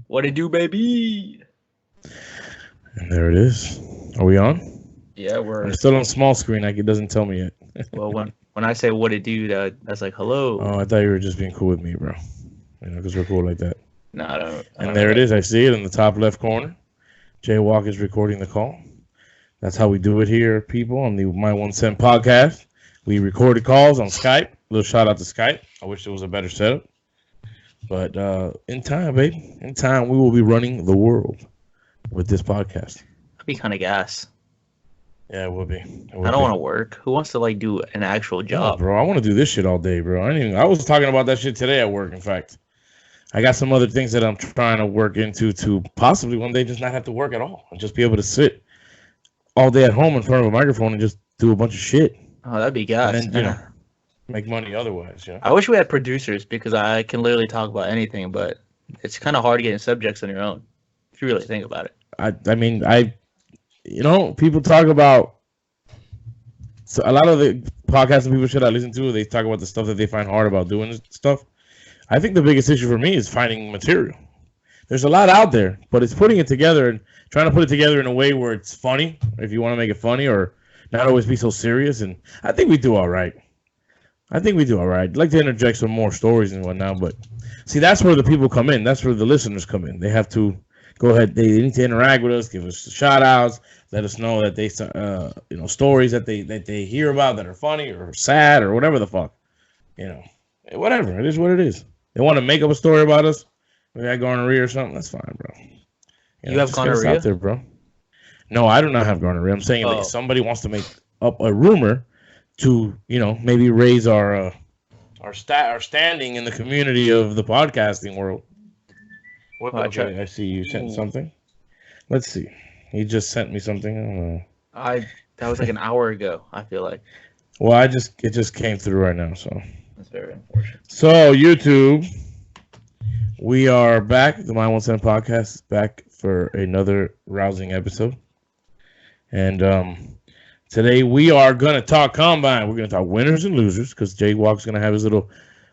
What it do, baby? And there it is. Are we on? Yeah, we're. I'm still on small screen. Like it doesn't tell me yet. Well, when I say what it do, that's like hello. Oh, I thought you were just being cool with me, bro. Because we're cool like that. No, I don't. And there it is. I see it in the top left corner. Jaywalk is recording the call. That's how we do it here, people, on the My 1 Cent podcast. We recorded calls on Skype. A little shout out to Skype. I wish there was a better setup. But in time, baby, in time, we will be running the world with this podcast. That'd be kind of gas. Yeah, it would be. I don't want to work. Who wants to like do an actual job, bro? I want to do this shit all day, bro. I was talking about that shit today at work. In fact, I got some other things that I'm trying to work into to possibly one day just not have to work at all and just be able to sit all day at home in front of a microphone and just do a bunch of shit. Oh, that'd be gas. And then, make money otherwise. I wish we had producers because I can literally talk about anything, but it's kind of hard getting subjects on your own if you really think about it. I mean, people talk about. So a lot of the podcasts and people should I listen to, they talk about the stuff that they find hard about doing this stuff. I think the biggest issue for me is finding material. There's a lot out there, but it's putting it together and trying to put it together in a way where it's funny, if you want to make it funny, or not always be so serious. And I think we do all right. I'd like to interject some more stories and whatnot, but see, that's where the people come in. That's where the listeners come in. They have to go ahead. They need to interact with us, give us shout outs, let us know that they, stories that they hear about that are funny or sad or whatever the fuck, whatever. It is what it is. They want to make up a story about us. We got gonorrhea or something. That's fine, bro. You have gonorrhea out there, bro? No, I do not have gonorrhea. I'm saying that if somebody wants to make up a rumor to, maybe raise our standing in the community of the podcasting world. I see you sent something. Let's see. He just sent me something. I don't know. That was like an hour ago, I feel like. Well, it just came through right now, so. That's very unfortunate. So, YouTube, we are back. The My 1 Cent podcast is back for another rousing episode. And today we are going to talk Combine. We're going to talk winners and losers because Jaywalk's going to have his little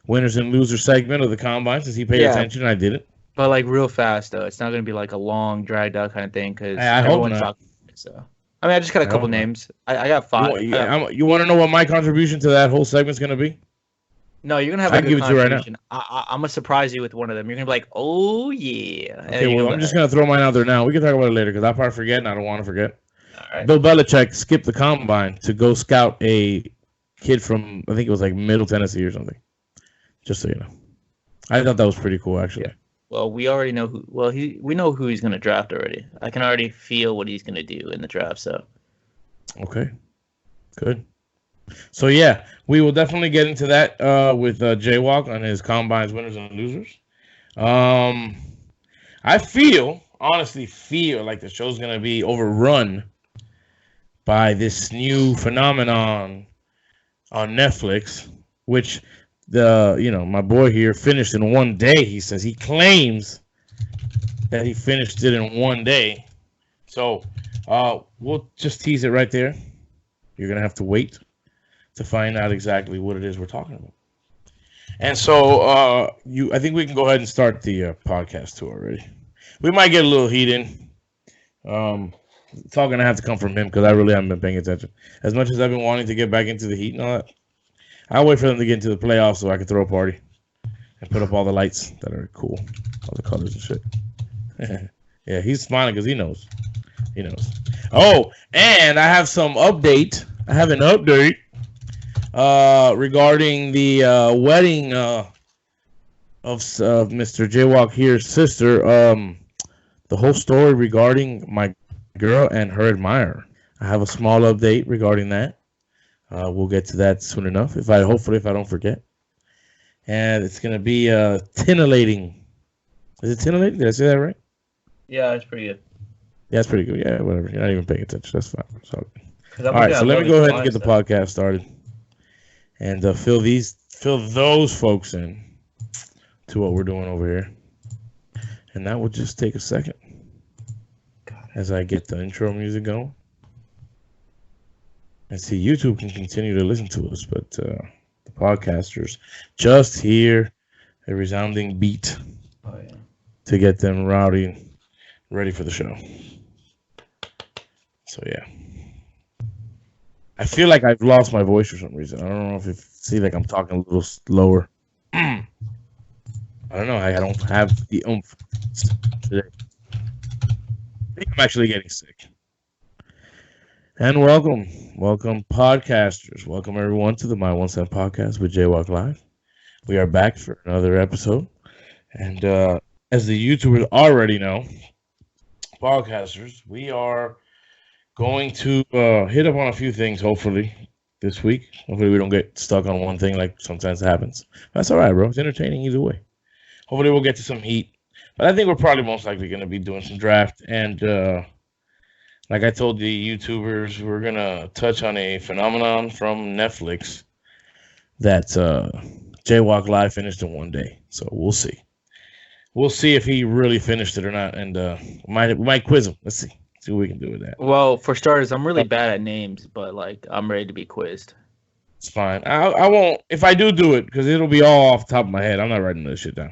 winners and losers segment of the Combine since he paid attention and I didn't. But like real fast, though. It's not going to be like a long, dragged out kind of thing because I hope not. So. I mean, I just got a couple names. I got 5. You want to know what my contribution to that whole segment's going to be? No, you're going to have a good contribution. Right I'm going to surprise you with one of them. You're going to be like, oh, yeah. Okay, well, I'm just going to throw mine out there now. We can talk about it later because I'll probably forget and I don't want to forget. All right. Bill Belichick skipped the Combine to go scout a kid from, I think it was like Middle Tennessee or something. Just so you know. I thought that was pretty cool, actually. Yeah. Well, we already know who. Well, we know who he's going to draft already. I can already feel what he's going to do in the draft. So, okay, good. So yeah, we will definitely get into that with Jaywalk on his Combine's winners and losers. I honestly feel like the show's going to be overrun by this new phenomenon on Netflix, which. My boy here finished in one day. He says he claims that he finished it in one day. So we'll just tease it right there. You're gonna have to wait to find out exactly what it is we're talking about. And so I think we can go ahead and start the podcast too already. We might get a little heat in. It's all gonna have to come from him because I really haven't been paying attention. As much as I've been wanting to get back into the heat and all that. I'll wait for them to get into the playoffs so I can throw a party and put up all the lights that are cool, all the colors and shit. Yeah, he's smiling because he knows. He knows. Oh, and I have some update. I have an update regarding the wedding of Mr. Jaywalk here's sister. The whole story regarding my girl and her admirer. I have a small update regarding that. We'll get to that soon enough. Hopefully if I don't forget. And it's gonna be titillating. Is it titillating? Did I say that right? Yeah, it's pretty good. Yeah, it's pretty good. Yeah, whatever. You're not even paying attention. That's fine. So, all right, so let me go ahead and get the podcast started, and fill those folks in to what we're doing over here, and that will just take a second as I get the intro music going. And see, YouTube can continue to listen to us, but the podcasters just hear a resounding beat. Oh, yeah. to get them rowdy, ready for the show. So yeah, I feel like I've lost my voice for some reason. I don't know if you see like I'm talking a little slower. I don't know. I don't have the oomph today. I think I'm actually getting sick. And welcome podcasters. Welcome everyone to the My One Cent Podcast with Jaywalk Live. We are back for another episode. And as the YouTubers already know, podcasters, we are going to hit up on a few things, hopefully, this week. Hopefully we don't get stuck on one thing like sometimes happens. That's all right, bro. It's entertaining either way. Hopefully we'll get to some heat. But I think we're probably most likely going to be doing some draft. And like I told the YouTubers, we're going to touch on a phenomenon from Netflix that Jaywalk Live finished in one day. So we'll see. We'll see if he really finished it or not, and we might quiz him. Let's see what we can do with that. Well, for starters, I'm really bad at names, but like I'm ready to be quizzed. It's fine. I won't. If I do it, because it'll be all off the top of my head. I'm not writing this shit down.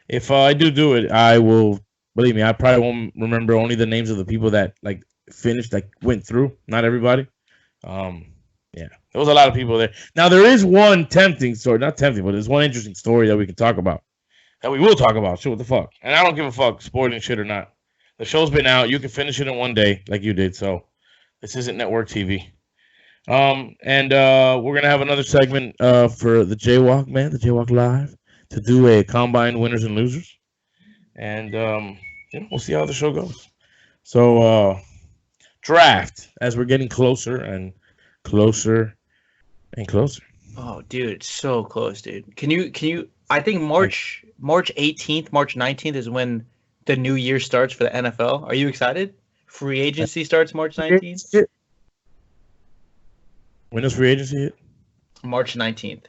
If I do it, I will. Believe me, I probably won't remember only the names of the people that like finished, like went through. Not everybody. Yeah, there was a lot of people there. Now there is one tempting story, not tempting, but there's one interesting story that we can talk about. That we will talk about. Shit, what the fuck? And I don't give a fuck spoiling shit or not. The show's been out. You can finish it in one day, like you did. So this isn't network TV. And we're gonna have another segment for the Jaywalk, man, the Jaywalk Live, to do a combine winners and losers. And we'll see how the show goes. So draft as we're getting closer and closer and closer. Oh, dude, it's so close, dude. Can you? I think March 18th, March 19th is when the new year starts for the NFL. Are you excited? Free agency starts March 19th. When does free agency hit? March 19th.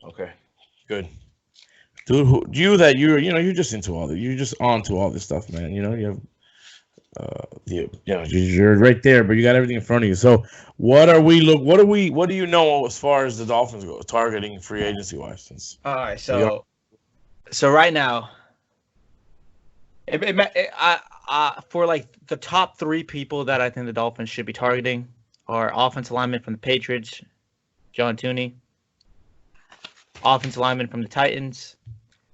Okay, good. Dude, you're just into all this. You're just on to all this stuff, man. You know, you have you're right there, but you got everything in front of you. So what do you know as far as the Dolphins go, targeting free agency wise? All right, so right now, for like the top three people that I think the Dolphins should be targeting are offensive lineman from the Patriots, John Tooney, offensive lineman from the Titans,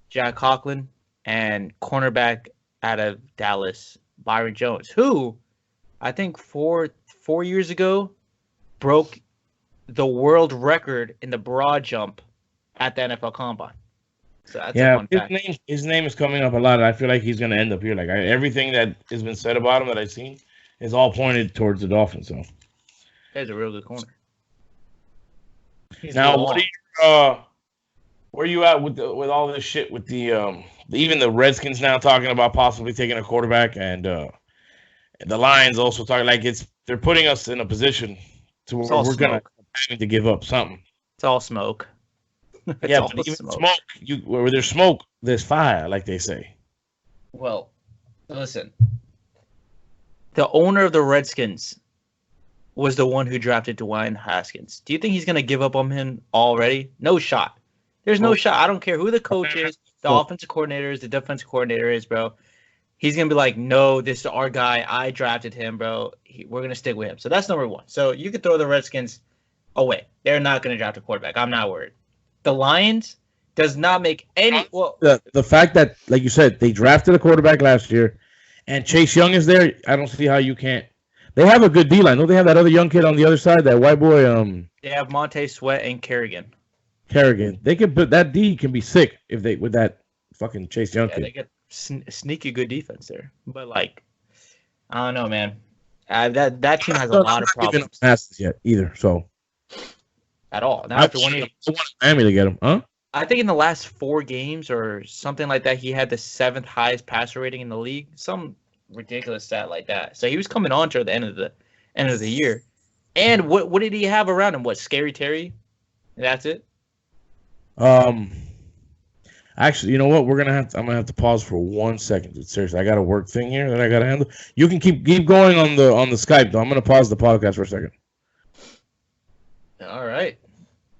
Jack Conklin, and cornerback out of Dallas, Byron Jones, who I think four years ago broke the world record in the broad jump at the NFL Combine. So that's a fun fact. His name is coming up a lot. I feel like he's going to end up here. Like everything that has been said about him that I've seen is all pointed towards the Dolphins. So he's a real good corner. Now, where are you at with all this shit with the even the Redskins now talking about possibly taking a quarterback, and the Lions also talking like they're putting us in a position to where we're gonna having to give up something. It's all smoke. Yeah, but even smoke, where there's smoke, there's fire, like they say. Well, listen. The owner of the Redskins was the one who drafted Dwayne Haskins. Do you think he's gonna give up on him already? No shot. There's no shot. I don't care who the coach is, the offensive coordinator is, the defensive coordinator is, bro. He's going to be like, no, this is our guy. I drafted him, bro. We're going to stick with him. So that's number one. So you could throw the Redskins away. They're not going to draft a quarterback. I'm not worried. The Lions does not make any – well, the fact that, like you said, they drafted a quarterback last year and Chase Young is there, I don't see how you can't. They have a good D-line. Don't they have that other young kid on the other side, that white boy? They have Montez Sweat and Kerrigan. They can put that D can be sick if they with that fucking Chase Young kid. They get sneaky good defense there, but like I don't know, man. That team has a lot of problems. Passes yet either, so at all. Now after 1 year, I want Miami to get him, huh? I think in the last 4 games or something like that, he had the 7th highest passer rating in the league. Some ridiculous stat like that. So he was coming on to the end of the year. And what did he have around him? What, Scary Terry? That's it. Actually, you know what? I'm gonna have to pause for 1 second. Dude. Seriously, I got a work thing here that I gotta handle. You can keep going on the Skype though. I'm gonna pause the podcast for a second. All right.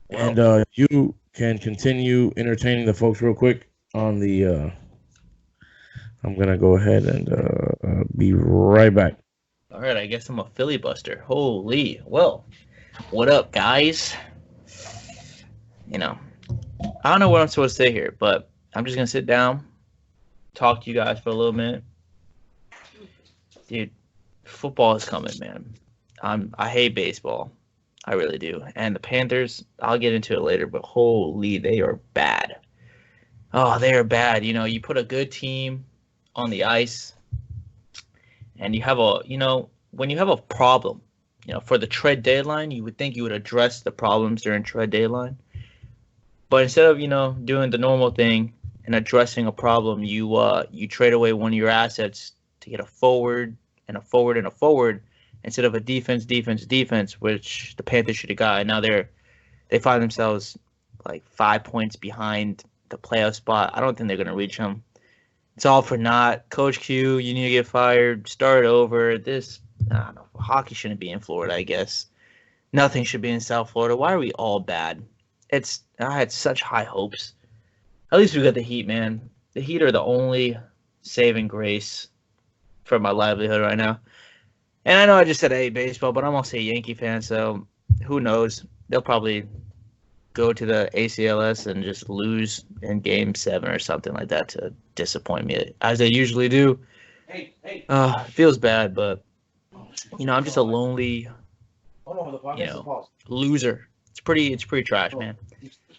Well, and you can continue entertaining the folks real quick on the I'm gonna go ahead and be right back. All right, I guess I'm a filibuster. Holy. Well, what up, guys? You know, I don't know what I'm supposed to say here, but I'm just gonna sit down, talk to you guys for a little minute. Dude, football is coming, man. I hate baseball. I really do. And the Panthers, I'll get into it later, but holy, they are bad. Oh, they are bad. You put a good team on the ice, and you have when you have a problem, for the trade deadline, you would think you would address the problems during trade deadline. But instead of, doing the normal thing and addressing a problem, you trade away one of your assets to get a forward and a forward and a forward instead of a defense, which the Panthers should have got. And now they find themselves like 5 points behind the playoff spot. I don't think they're going to reach them. It's all for naught. Coach Q, you need to get fired. Start over. I don't know. Hockey shouldn't be in Florida, I guess. Nothing should be in South Florida. Why are we all bad? I had such high hopes. At least we got the Heat, man. The Heat are the only saving grace for my livelihood right now. And I know I just said I hate baseball, but I'm also a Yankee fan, so who knows? They'll probably go to the ACLS and just lose in Game 7 or something like that to disappoint me, as they usually do. It feels bad, but, I'm just a lonely, loser. It's pretty trash, man.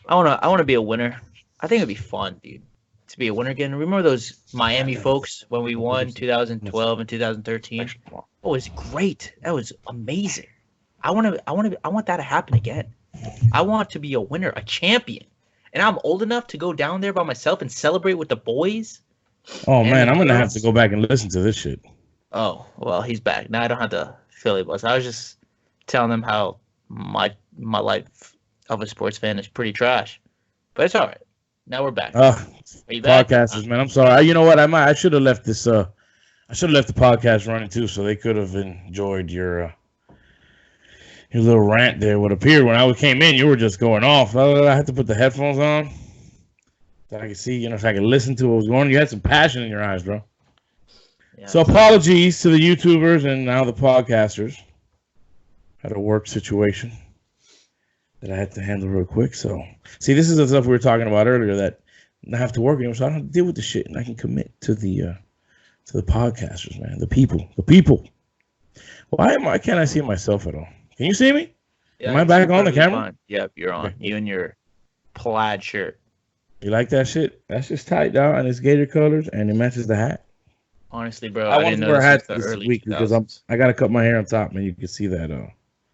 I wanna be a winner. I think it'd be fun, dude, to be a winner again. Remember those Miami folks when we won 2012 and 2013? It was great. That was amazing. I want that to happen again. I want to be a winner, a champion, and I'm old enough to go down there by myself and celebrate with the boys. Oh man, I'm gonna have to go back and listen to this shit. Oh well, he's back now. I don't have to Philly bus. I was just telling them how my life of a sports fan is pretty trash, but it's all right. Now we're back. Are you back? Podcasters, man. I'm sorry. You know what? I should have left this. I should have left the podcast running too, so they could have enjoyed your little rant there. What appeared when I came in, you were just going off. I had to put the headphones on so I could see, so I could listen to what was going on. You had some passion in your eyes, bro. Yeah, so apologies to the YouTubers and now the podcasters. Had a work situation that I had to handle real quick. So, see, this is the stuff we were talking about earlier that I have to work anymore, so I don't have to deal with the shit, and I can commit to the podcasters, man, the people. Why can't I see myself at all? Can you see me? Yeah, am I back on the camera? Fine. Yep, you're on. You and your plaid shirt. You like that shit? That's just tight, dog, and it's gator colors, and it matches the hat. Honestly, bro, I want to wear a hat this week 2000s. because I got to cut my hair on top, man. You can see that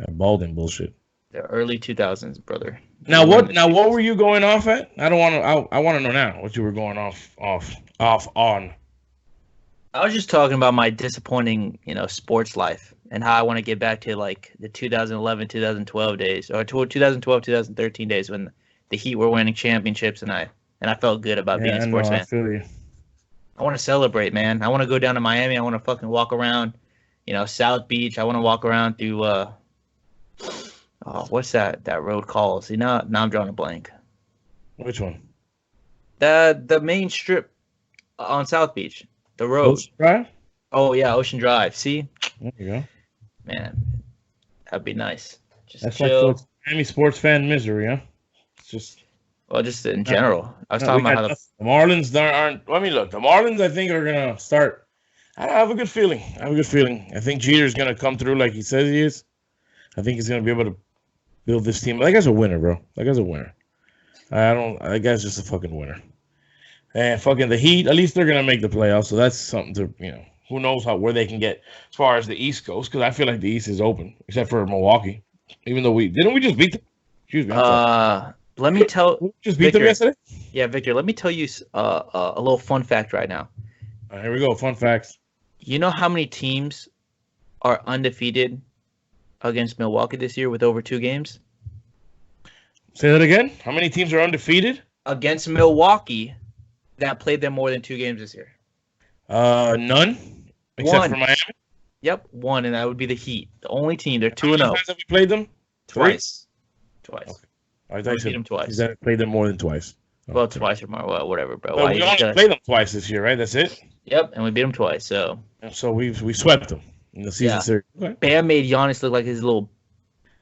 balding bullshit. The early 2000s, brother. Now what were you going off at? I want to know now what you were going off on. I was just talking about my disappointing, sports life and how I want to get back to like the 2011, 2012 days or 2012, 2013 days when the Heat were winning championships and I felt good about being a sports fan. I feel you. I want to celebrate, man. I want to go down to Miami. I want to fucking walk around, South Beach. I want to walk around through what's that road called? See, now I'm drawing a blank. Which one? The main strip on South Beach. The road. Ocean Drive? Oh, yeah, Ocean Drive. See? There you go. Man, that'd be nice. That's chill. Like Miami sports fan misery, huh? It's just... Well, just in general. I was talking about how the Marlins aren't... I mean, look, the Marlins, I think, are going to start... I have a good feeling. I think Jeter's going to come through like he says he is. I think he's going to be able to build this team. That guy's a winner, bro. That guy's a winner. That guy's just a fucking winner. And fucking the Heat, at least they're going to make the playoffs. So that's something to, who knows where they can get as far as the East goes. Because I feel like the East is open, except for Milwaukee. Even though didn't we just beat them? Excuse me. Let me tell. We just beat them yesterday? Yeah, Victor, let me tell you a little fun fact right now. All right, here we go. Fun facts. You know how many teams are undefeated against Milwaukee this year with over 2 games? Say that again? How many teams are undefeated? Against Milwaukee that played them more than 2 games this year? None. Except for Miami? Yep, 1, and that would be the Heat. The only team. They're 2-0. How many times have we played them? Twice. Okay. I thought you beat them twice. Played them more than twice. Well, twice or more. Well, whatever, bro. Well, we only played them twice this year, right? That's it? Yep, and we beat them twice. So And so we swept them in the season yeah, series. Okay. Bam made Giannis look like his little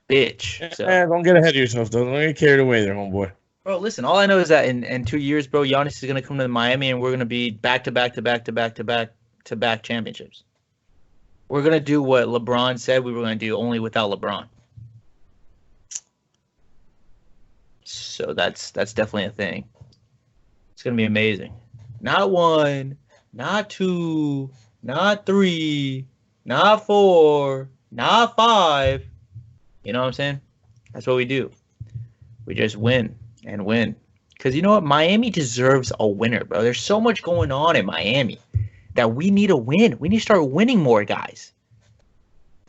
bitch. So Don't get ahead of yourself, though. Don't get carried away there, homeboy. bro, listen, all I know is that in 2 years, bro, Giannis is gonna come to Miami, and we're gonna be back to back to back to back to back to back championships. We're gonna do what LeBron said we were gonna do, only without LeBron. So that's definitely a thing. It's gonna be amazing. Not one, not two, not three, not four, not five. You know what I'm saying? That's what we do. We just win and win. Because you know what? Miami deserves a winner, bro. There's so much going on in Miami that we need a win. We need to start winning more, guys.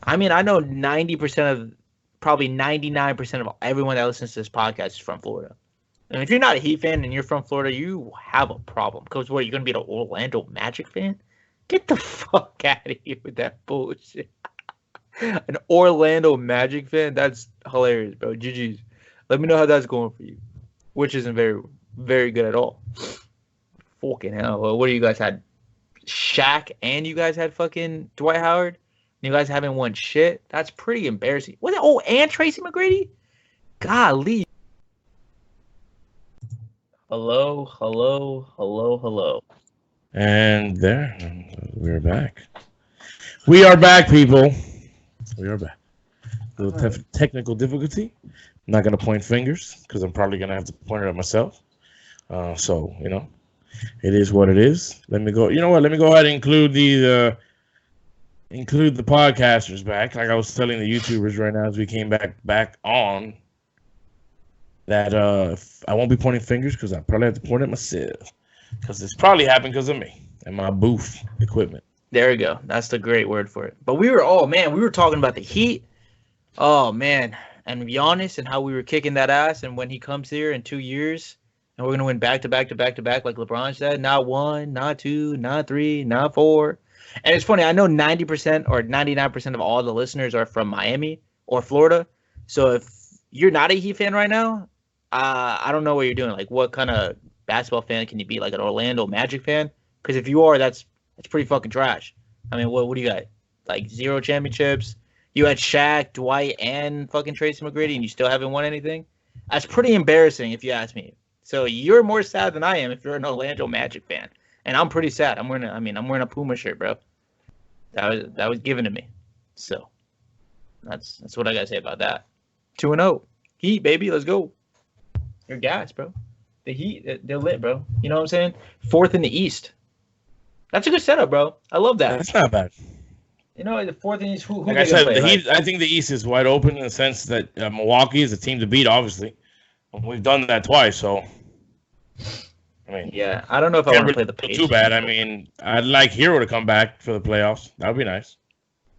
I mean, I know 90% of, probably 99% of everyone that listens to this podcast is from Florida. And if you're not a Heat fan and you're from Florida, you have a problem. Because what, you're going to be an Orlando Magic fan? Get the fuck out of here with that bullshit. An Orlando Magic fan? That's hilarious, bro. GG's. Let me know how that's going for you. Which isn't very, very good at all. Fucking hell. What do you guys had? Shaq and you guys had fucking Dwight Howard? You guys haven't won shit? That's pretty embarrassing. Was it? Oh, and Tracy McGrady? Golly. Hello, hello, hello, hello. And there, we're back. We are back, people. We are back. A little technical difficulty. I'm not going to point fingers because I'm probably going to have to point it at myself. So, you know, it is what it is. Let me go. You know what? Let me go ahead and include the podcasters back. Like I was telling the YouTubers right now as we came back on that I won't be pointing fingers because I probably have to point at myself because this probably happened because of me and my booth equipment. There we go. That's the great word for it. But we were talking about the Heat. Oh, man. And Giannis and how we were kicking that ass. And when he comes here in 2 years, and we're going to win back to back to back to back, like LeBron said, not one, not two, not three, not four. And it's funny. I know 90% or 99% of all the listeners are from Miami or Florida. So if you're not a Heat fan right now, I don't know what you're doing. Like, what kind of basketball fan can you be? Like an Orlando Magic fan? Because if you are, that's pretty fucking trash. I mean, what do you got? Like 0 championships? You had Shaq, Dwight, and fucking Tracy McGrady, and you still haven't won anything? That's pretty embarrassing if you ask me. So you're more sad than I am if you're an Orlando Magic fan. And I'm pretty sad. I'm wearing a Puma shirt, bro. That was given to me. So that's what I gotta say about that. 2-0. Heat, baby, let's go. You're gas, bro. The Heat, they're lit, bro. You know what I'm saying? 4th in the East. That's a good setup, bro. I love that. That's not bad. You know, the 4th in the East. Who like I said, the Heat. I think the East is wide open in the sense that Milwaukee is a team to beat. Obviously, we've done that twice. So, I mean, yeah, I don't know if I want to play the Pacers. Too bad. I mean, I'd like Hero to come back for the playoffs. That would be nice.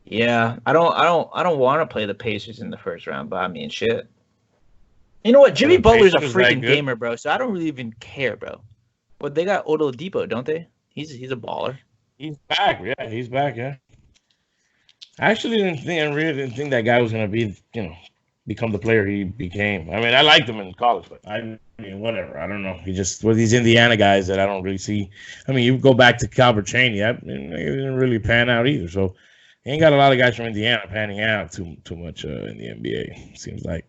Yeah, I don't want to play the Pacers in the first round, but I mean, shit. You know what? Jimmy Butler's a freaking gamer, bro. So I don't really even care, bro. But they got Oladipo, don't they? He's a baller. He's back. Yeah, he's back. Yeah. I actually really didn't think that guy was gonna be, become the player he became. I mean, I liked him in college, but I mean, whatever. I don't know. He just was these Indiana guys that I don't really see. I mean, you go back to Calvert Cheney, it didn't really pan out either. So, he ain't got a lot of guys from Indiana panning out too much in the NBA. Seems like.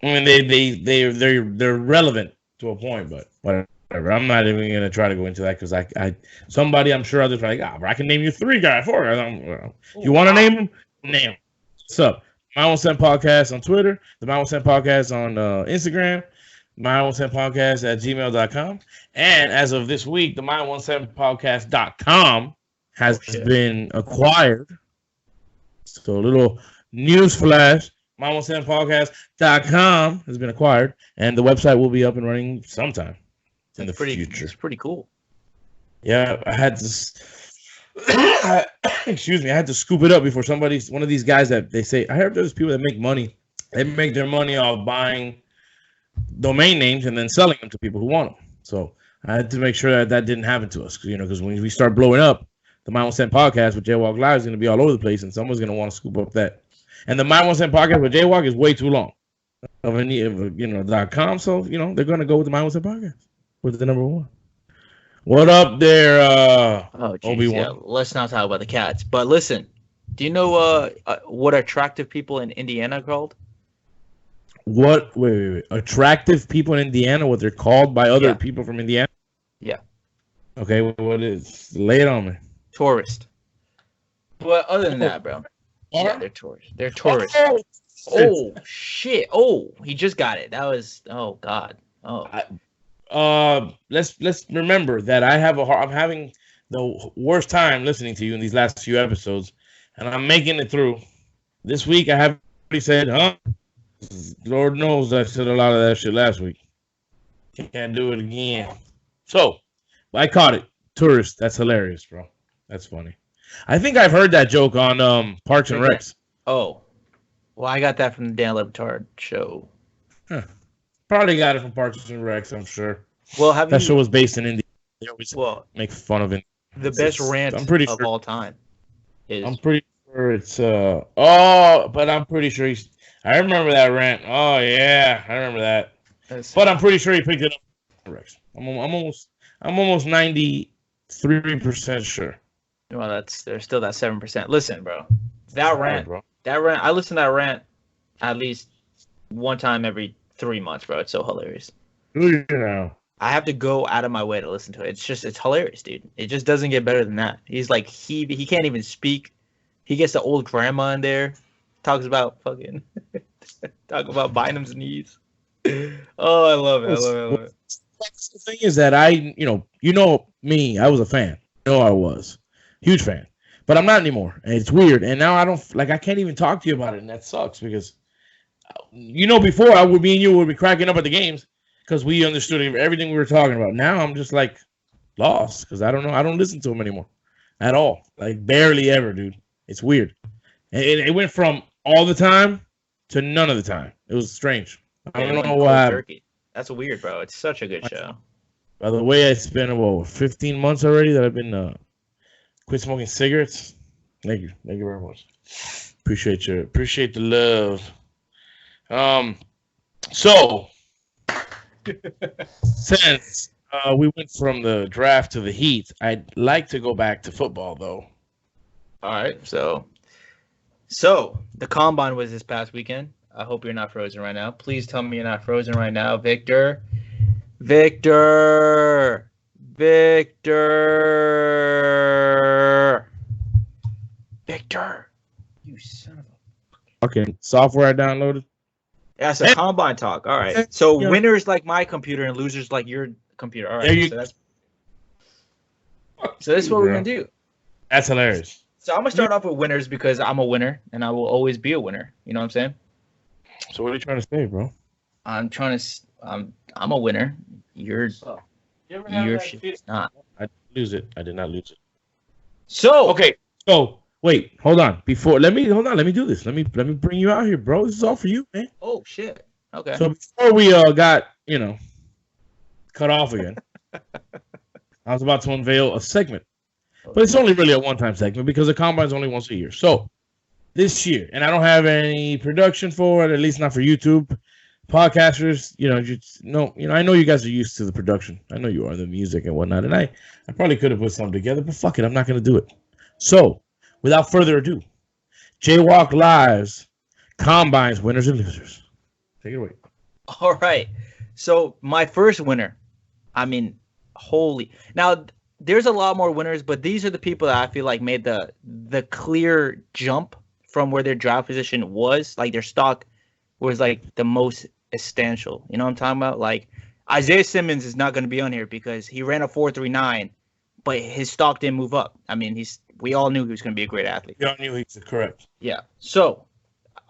I mean, they're relevant to a point, but whatever. I'm not even gonna try to go into that because I'm sure others are like, I can name you 3 guys, 4 guys. You want to name them? Name them. What's up? My Own Cent Podcast on Twitter, the My Own Cent Podcast on Instagram, My Own Cent Podcast at gmail.com, and as of this week, the My Own Cent Podcast.com has been acquired. So a little news flash. MyOnCentPodcast.com has been acquired, and the website will be up and running sometime in the future. It's pretty cool. Yeah, I had to. Excuse me, I had to scoop it up before one of these guys that they say. I heard there's people that make money. They make their money off buying domain names and then selling them to people who want them. So I had to make sure that didn't happen to us, because when we start blowing up, the My Own Cent Podcast with Jaywalk Live is going to be all over the place, and someone's going to want to scoop up that. And the My Own Cent Podcast with Jaywalk is way too long .com. So, they're going to go with the My Own Cent Podcast with the number 1. What up there, Oh, geez, Obi-Wan? yeah. Let's not talk about the cats. But listen, do you know what attractive people in Indiana are called? What? Wait. Attractive people in Indiana, what they're called by other Yeah. people from Indiana? Yeah. Okay, what is? Lay it on me. Tourist. But other than that, bro. Yeah, Are? they're tourists. They're tourists. Oh, Oh, shit. Oh, he just got it. That was, oh, God. Oh. let's remember that I'm having the worst time listening to you in these last few episodes, and I'm making it through. This week I have already said, huh? Lord knows I said a lot of that shit last week. Can't do it again. So I caught it. Tourist. That's hilarious, bro. That's funny. I think I've heard that joke on Parks and Recs. Oh. Well, I got that from the Dan Le Batard show. Huh. Probably got it from Parks and Recs, I'm sure. Well, that show was based in India. They always make fun of it. The best rant of all time is. I'm pretty sure it's but I'm pretty sure I remember that rant. Oh yeah, I remember that. But I'm pretty sure he picked it up. I'm almost 93% sure. Well, there's still that 7%. Listen, bro, that rant. I listen to that rant at least one time every 3 months, bro. It's so hilarious. You know. I have to go out of my way to listen to it. It's hilarious, dude. It just doesn't get better than that. He's like he can't even speak. He gets the old grandma in there, talks about fucking talk about Bynum's knees. Oh, I love it. I love it. The thing is that you know me, I was a fan. I was huge fan, but I'm not anymore, and it's weird. And now I can't even talk to you about it, and that sucks because before me and you would be cracking up at the games because we understood everything we were talking about. Now I'm just like lost because I don't know. I don't listen to him anymore at all. Like barely ever, dude. It's weird. It went from all the time to none of the time. It was strange. I don't know why. That's weird, bro. It's such a good show. By the way, it's been 15 months already that I've been quit smoking cigarettes. Thank you very much. Appreciate the love. So since we went from the draft to the Heat, I'd like to go back to football though. All right, so the combine was this past weekend. I hope you're not frozen right now. Please tell me you're not frozen right now, Victor. Victor. You son of a. Okay, software I downloaded. That's a combine talk. All right. So winners like my computer and losers like your computer. All right. So that's what we're gonna do. That's hilarious. So I'm gonna start off with winners because I'm a winner and I will always be a winner. You know what I'm saying? So what are you trying to say, bro? I'm a winner. You're not. I did not lose it. So okay. So wait, hold on. Let me do this. Let me bring you out here, bro. This is all for you, man. Oh shit. Okay. So before we got cut off again, I was about to unveil a segment, but it's only really a one-time segment because the combine's only once a year. So this year, and I don't have any production for it, at least not for YouTube. Podcasters, I know you guys are used to the production. I know you are, the music and whatnot, and I probably could have put something together, but fuck it, I'm not going to do it. So, without further ado, Jaywalk Live's Combines winners and losers. Take it away. All right. So my first winner, now there's a lot more winners, but these are the people that I feel like made the clear jump from where their draft position was, like their stock was like the most essential. You know what I'm talking about? Like Isaiah Simmons is not going to be on here because he ran a 4.39, but his stock didn't move up. We all knew he was going to be a great athlete. We all knew he was correct. Yeah. So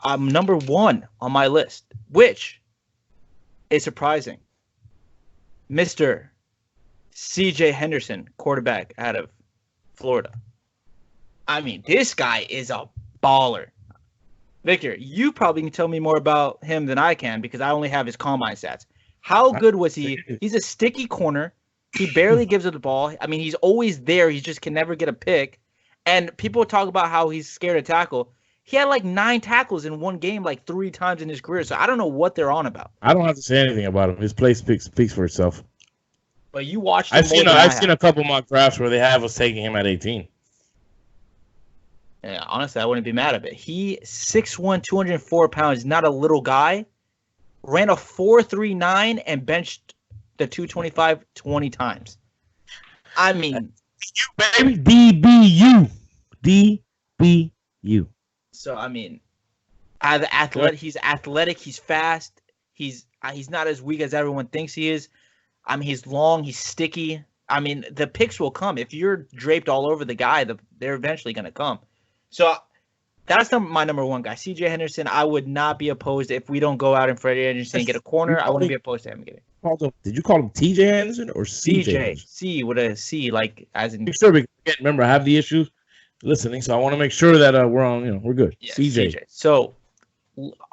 I'm number one on my list, which is surprising. Mr. C.J. Henderson, quarterback out of Florida. This guy is a baller. Victor, you probably can tell me more about him than I can because I only have his combine stats. How good was he? He's a sticky corner. He barely gives it the ball. He's always there. He just can never get a pick. And people talk about how he's scared to tackle. He had like 9 tackles in one game, like 3 times in his career. So I don't know what they're on about. I don't have to say anything about him. His play speaks for itself. But you watched him I've more seen than I've I seen have. a couple mock drafts where they have us taking him at 18. Yeah, honestly, I wouldn't be mad at it. He 6'1", 204 pounds, not a little guy. Ran a 4.39 and benched the 225 20 times. I mean, You baby, DBU. so I mean, he's athletic, he's fast, he's not as weak as everyone thinks he is. I mean, he's long, he's sticky. I mean, the picks will come. If you're draped all over the guy, they're eventually going to come. So that's my number one guy. CJ Henderson, I would not be opposed if we don't go out in free agency and get a corner. I wouldn't be opposed to him getting. Did you call him TJ Henderson or CJ? CJ. C with a C, like as in. Make sure remember, I have the issues listening, so I want to make sure that we're on. We're good. Yeah, CJ. So,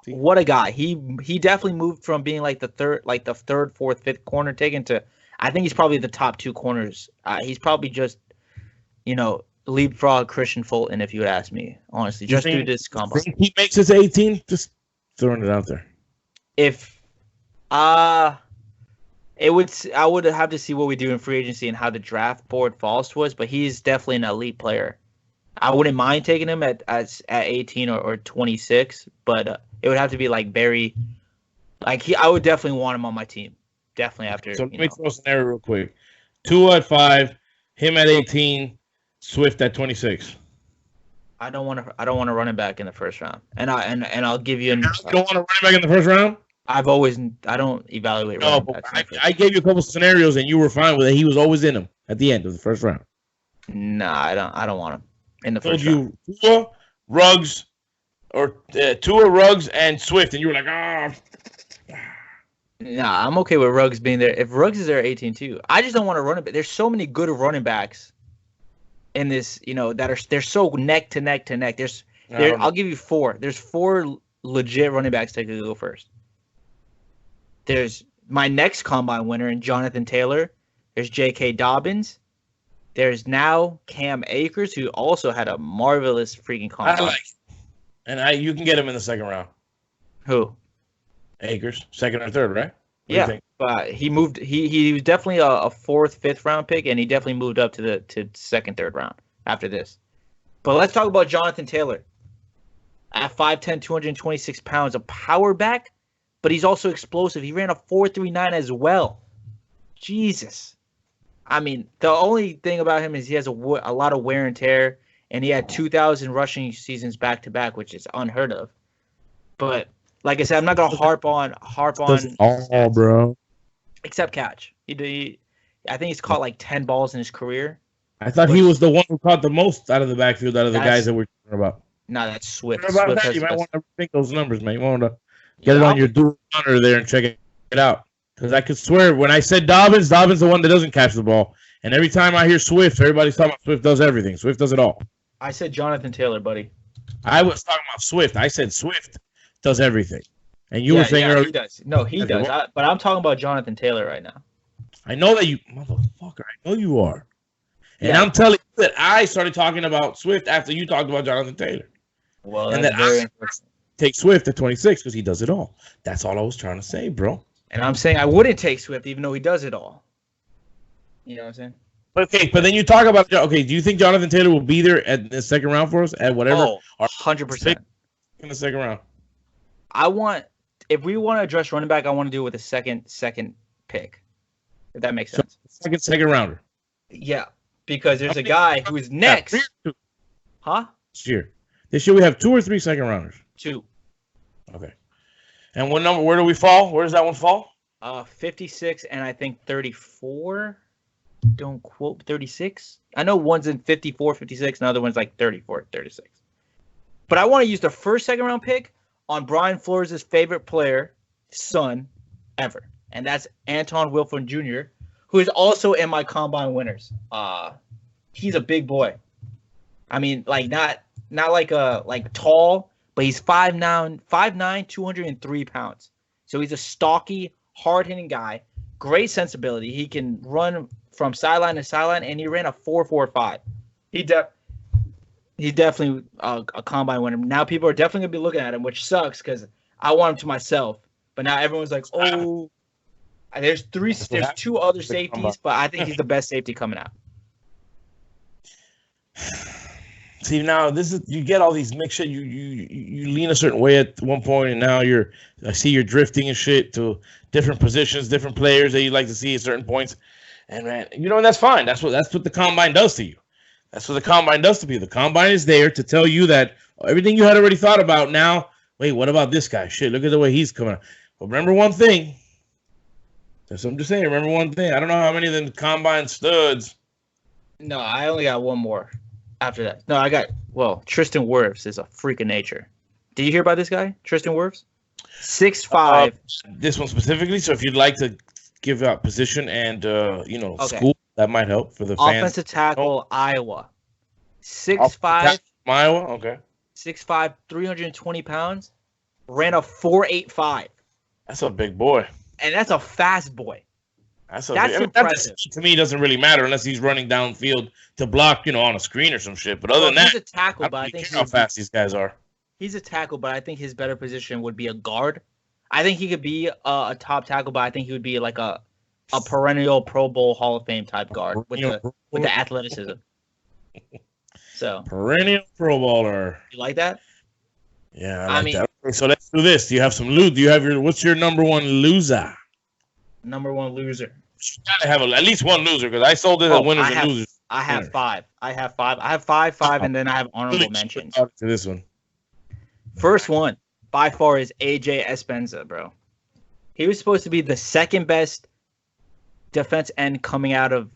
what a guy. He definitely moved from being like the third, fourth, fifth corner taken to. I think he's probably the top two corners. He's probably just, leapfrog Christian Fulton, if you would ask me, honestly, just through this combo. Think he makes his 18? Just throwing it out there. If I would have to see what we do in free agency and how the draft board falls to us, but he's definitely an elite player. I wouldn't mind taking him at 18 or 26, but it would have to be like Barry. I would definitely want him on my team. Definitely after. So let me throw a scenario real quick. Tua at 5, him at 18, Swift at 26. I don't want to run him back in the first round, and I'll give you. You don't want to run him back in the first round? I don't evaluate. No, but I gave you a couple scenarios and you were fine with it. He was always in them at the end of the first round. Nah, I don't want him in the first round. round. Tua, Ruggs, and Swift, and you were like, Nah, I'm okay with Ruggs being there. If Ruggs is there at 18 too, I just don't want to run it. But there's so many good running backs in this, they're so neck to neck to neck. I'll give you 4. There's 4 legit running backs that could go first. There's my next combine winner in Jonathan Taylor. There's J.K. Dobbins. There's now Cam Akers, who also had a marvelous freaking combine. And you can get him in the second round. Who? Akers, second or third, right? Yeah, but he moved. He was definitely a 4th, 5th round pick, and he definitely moved up to second, 3rd round after this. But let's talk about Jonathan Taylor. At 5'10", 226 pounds, a power back, but he's also explosive. He ran a 4.39 as well. Jesus. I mean, the only thing about him is he has a lot of wear and tear, and he had 2,000 rushing seasons back to back, which is unheard of. But like I said, I'm not gonna harp on. All, bro. Except catch. I think he's caught like 10 balls in his career. I thought he was the one who caught the most out of the backfield out of the guys that we're talking about. No, that's Swift. About Swift that, you might want to think those numbers, man. You want to get it on your dual monitor there and check it out. Because I could swear when I said Dobbins the one that doesn't catch the ball. And every time I hear Swift, everybody's talking about Swift does everything. Swift does it all. I said Jonathan Taylor, buddy. I was talking about Swift. I said Swift does everything. And you were saying earlier. He does. No, he does. But I'm talking about Jonathan Taylor right now. I know that you, motherfucker. I know you are. And I'm telling you that I started talking about Swift after you talked about Jonathan Taylor. Well, and that I take Swift at 26 because he does it all. That's all I was trying to say, bro. And I'm saying I wouldn't take Swift even though he does it all. You know what I'm saying? Okay, but then you talk about, do you think Jonathan Taylor will be there at the second round for us at whatever? Oh, 100%. In the second round. If we want to address running back, I want to do it with a second pick. If that makes sense. Second rounder. Yeah, because there's a guy who is next. Huh? This year we have 2 or 3 second rounders. 2. Okay. And what number? Where do we fall? Where does that one fall? 56 and I think 34. Don't quote 36. I know one's in 54, 56, and the other one's like 34, 36. But I want to use the first second round pick on Brian Flores' favorite player, son, ever. And that's Anton Wilson Jr., who is also in my combine winners. He's a big boy. I mean, like not like tall, but he's 5'9", 203 pounds. So he's a stocky, hard-hitting guy. Great sensibility. He can run from sideline to sideline, and he ran a 4.45. He's definitely a combine winner. Now people are definitely gonna be looking at him, which sucks because I want him to myself. But now everyone's like, "Oh, There's two other safeties, but I think he's the best safety coming out. See, now you get all these mixed shit. You lean a certain way at one point, and now I see you're drifting and shit to different positions, different players that you like to see at certain points. And man, and that's fine. That's what the combine does to you. That's what the combine does to people. The combine is there to tell you that everything you had already thought about. Now, wait, what about this guy? Shit, look at the way he's coming out. But remember one thing. That's what I'm just saying. Remember one thing. I don't know how many of them combine studs. No, I only got one more after that. No, Tristan Wirfs is a freak of nature. Did you hear about this guy, Tristan Wirfs? 6'5". This one specifically. So if you'd like to give out position and school, that might help for the fans. Offensive tackle, Iowa. 6'5". Iowa, okay. 6'5", 320 pounds. Ran a 4.85. That's a big boy. And that's a fast boy. That's impressive. To me, it doesn't really matter unless he's running downfield to block, on a screen or some shit. But other than that, he's a tackle, but I think how fast these guys are. He's a tackle, but I think his better position would be a guard. I think he could be a top tackle, but I think he would be like a perennial Pro Bowl Hall of Fame type guard with the athleticism. So perennial Pro Bowler. You like that? Yeah, I like that. Okay, so let's do this. Do you have some loot? What's your number one loser? Number one loser. You gotta have at least one loser because I sold it at winners and losers. I have five, and then I have honorable mentions. To this one. First one, by far, is AJ Espenza, bro. He was supposed to be the second best defense end coming out of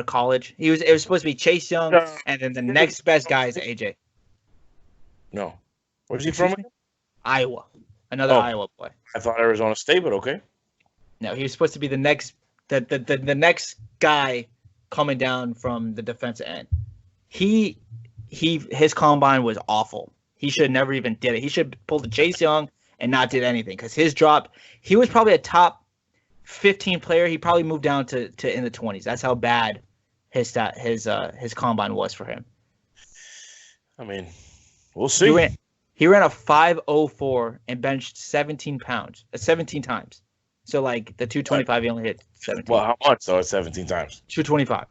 college. It was supposed to be Chase Young, and then the next best guy is AJ. No. Where's he from? Iowa. Another Iowa boy. I thought Arizona State, but okay. No, he was supposed to be the next next guy coming down from the defensive end. His combine was awful. He should never even did it. He should pull the Chase Young and not did anything because his drop. He was probably a top 15 player. He probably moved down to in the 20s. That's how bad his combine was for him. I mean, we'll see. He ran a 5.04 and benched 17 times. So, like, the 225, he only hit 17. Well, how much, though, at 17 times? 225.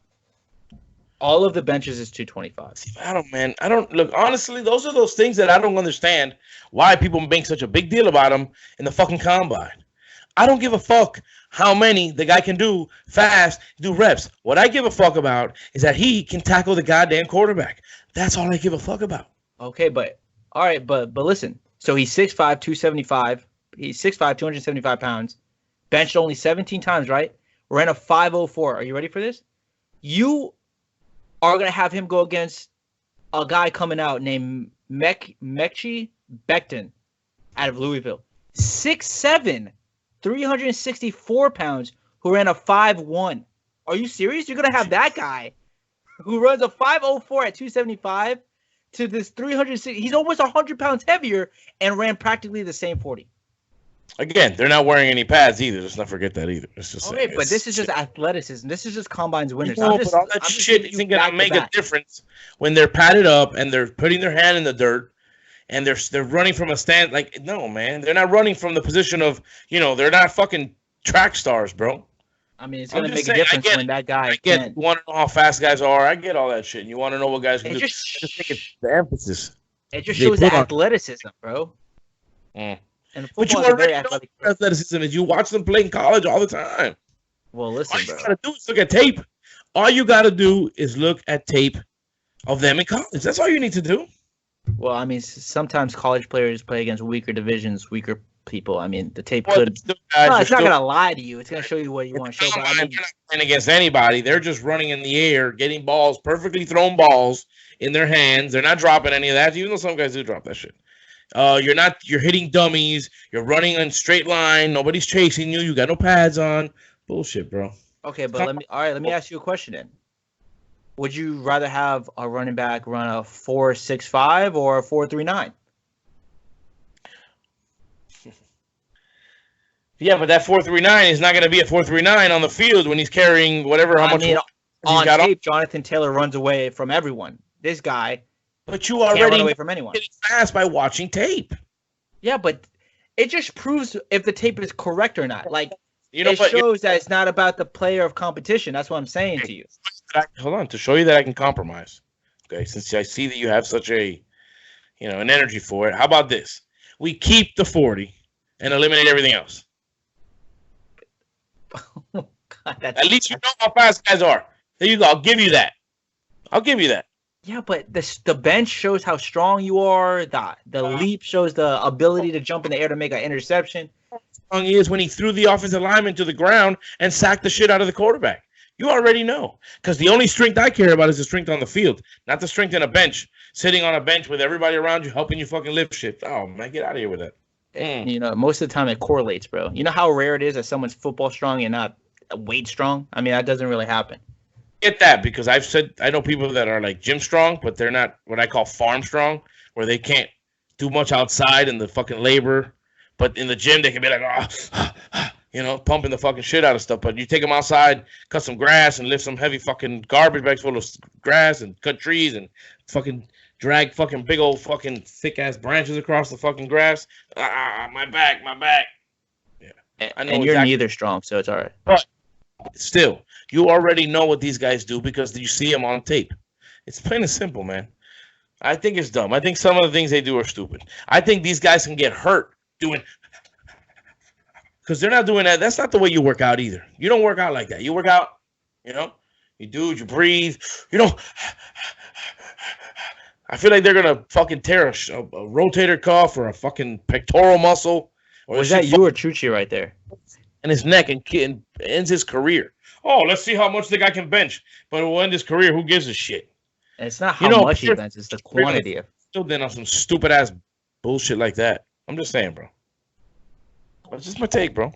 All of the benches is 225. See, I don't look, honestly, those are those things that I don't understand why people make such a big deal about them in the fucking combine. I don't give a fuck how many the guy can do fast, do reps. What I give a fuck about is that he can tackle the goddamn quarterback. That's all I give a fuck about. Okay, but listen. So he's 6'5", 275. He's 6'5", 275 pounds. Benched only 17 times, right? Ran a 5.04. Are you ready for this? You are going to have him go against a guy coming out named Mekhi Becton out of Louisville. 6'7", 364 pounds, who ran a 5.1. Are you serious? You're going to have that guy who runs a 5.04 at 275 to this 360. He's almost 100 pounds heavier and ran practically the same 40. Again, they're not wearing any pads either. Let's not forget that either. It's just but this is just athleticism. This is just combine's winners. But all that shit isn't going to make a difference when they're padded up and they're putting their hand in the dirt and they're running from a stand. Like, no, man. They're not running from the position of, they're not fucking track stars, bro. I mean, it's going to make a difference when that guy you want to know how fast guys are. I get all that shit. And you want to know what guys can do. I just think it's the emphasis. It just shows the athleticism, bro. Mm. And but you already know athleticism is. You watch them play in college all the time. Well, listen, all you gotta do is look at tape. All you gotta do is look at tape of them in college. That's all you need to do. Well, I mean, sometimes college players play against weaker divisions, weaker people. I mean, the tape could. It's not gonna lie to you. It's gonna show you what you want to show. But I mean, they're not playing against anybody. They're just running in the air, getting balls, perfectly thrown balls in their hands. They're not dropping any of that, even though some guys do drop that shit. You're hitting dummies. You're running in straight line. Nobody's chasing you. You got no pads on. Bullshit, bro. Okay, but let me ask you a question then. Would you rather have a running back run a 4.65 or a 4.39? Yeah, but that 4.39 is not going to be a 4.39 on the field when he's carrying whatever. How much on tape, Jonathan Taylor runs away from everyone. This guy. But you already run away from anyone. Getting fast by watching tape. Yeah, but it just proves if the tape is correct or not. Like You know, it shows that it's not about the player of competition. That's what I'm saying to you. Hold on, to show you that I can compromise. Okay, since I see that you have such a, an energy for it. How about this? We keep the 40 and eliminate everything else. Oh, God, At least you know how fast guys are. There you go. I'll give you that. Yeah, but the bench shows how strong you are. The leap shows the ability to jump in the air to make an interception. Strong he is when he threw the offensive lineman to the ground and sacked the shit out of the quarterback. You already know. Because the only strength I care about is the strength on the field, not the strength in a bench. Sitting on a bench with everybody around you helping you fucking lift shit. Oh, man, get out of here with that. Most of the time it correlates, bro. You know how rare it is that someone's football strong and not weight strong? I mean, that doesn't really happen. Get that, because I know people that are like gym strong, but they're not what I call farm strong, where they can't do much outside in the fucking labor. But in the gym, they can be like, pumping the fucking shit out of stuff. But you take them outside, cut some grass, and lift some heavy fucking garbage bags full of grass, and cut trees, and fucking drag fucking big old fucking thick ass branches across the fucking grass. My back. Yeah, I know. And you're neither strong, so it's all right. But still, you already know what these guys do because you see them on tape. It's plain and simple, man. I think it's dumb. I think some of the things they do are stupid. I think these guys can get hurt doing, because they're not doing that. That's not the way you work out either. You don't work out like that. You work out, you breathe, I feel like they're going to fucking tear a rotator cuff or a fucking pectoral muscle. Or was that you or Chuchi right there? And his neck and ends his career. Oh, let's see how much the guy can bench. But it will end his career. Who gives a shit? And it's not how much he benches, it's the quantity of. Still then on some stupid ass bullshit like that. I'm just saying, bro. That's just my take, bro.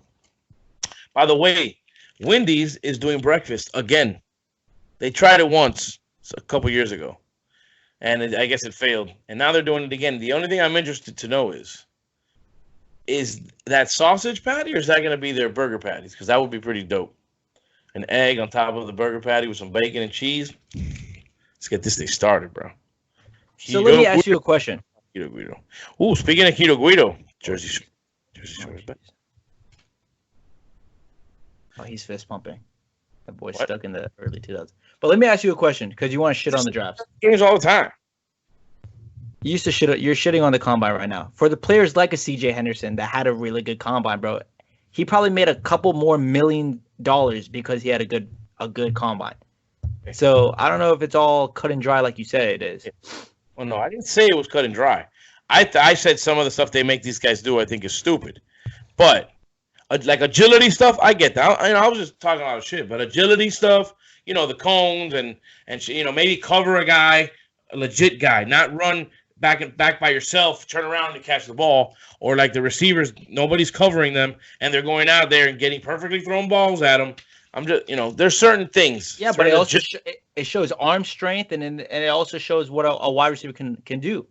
By the way, Wendy's is doing breakfast again. They tried it once a couple years ago, and I guess it failed. And now they're doing it again. The only thing I'm interested to know is that sausage patty, or is that going to be their burger patties? Because that would be pretty dope. An egg on top of the burger patty with some bacon and cheese. Let's get this thing started, bro. So let me ask you a question. Keto Guido. Ooh, speaking of Keto Guido, Jersey Shore is back. Oh, he's fist pumping. That boy's stuck in the early 2000s. But let me ask you a question, because you want to shit on the drafts. Games all the time. You used to shit. You're shitting on the combine right now. For the players like a CJ Henderson that had a really good combine, bro, he probably made a couple more $1 million because he had a good combine. So I don't know if it's all cut and dry like you said it is. Well, no, I didn't say it was cut and dry. I said some of the stuff they make these guys do I think is stupid. But like agility stuff, I get that. I was just talking a lot of shit. But agility stuff, the cones and maybe cover a guy, a legit guy, not run back by yourself, turn around and catch the ball, or like the receivers, nobody's covering them, and they're going out there and getting perfectly thrown balls at them. I'm just, there's certain things. Yeah, but it also it shows arm strength, and it also shows what a wide receiver can do.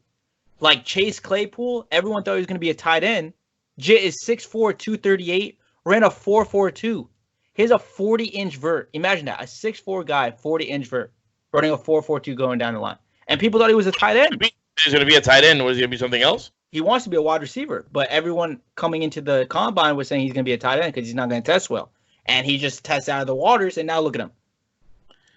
Like Chase Claypool, everyone thought he was going to be a tight end. Jit is 6'4", 238, ran a 4.42. He has a 40-inch vert. Imagine that, a 6'4" guy, 40-inch vert, running a 4.42 going down the line. And people thought he was a tight end. He's going to be a tight end. Was he going to be something else? He wants to be a wide receiver, but everyone coming into the combine was saying he's going to be a tight end because he's not going to test well. And he just tests out of the waters, and now look at him.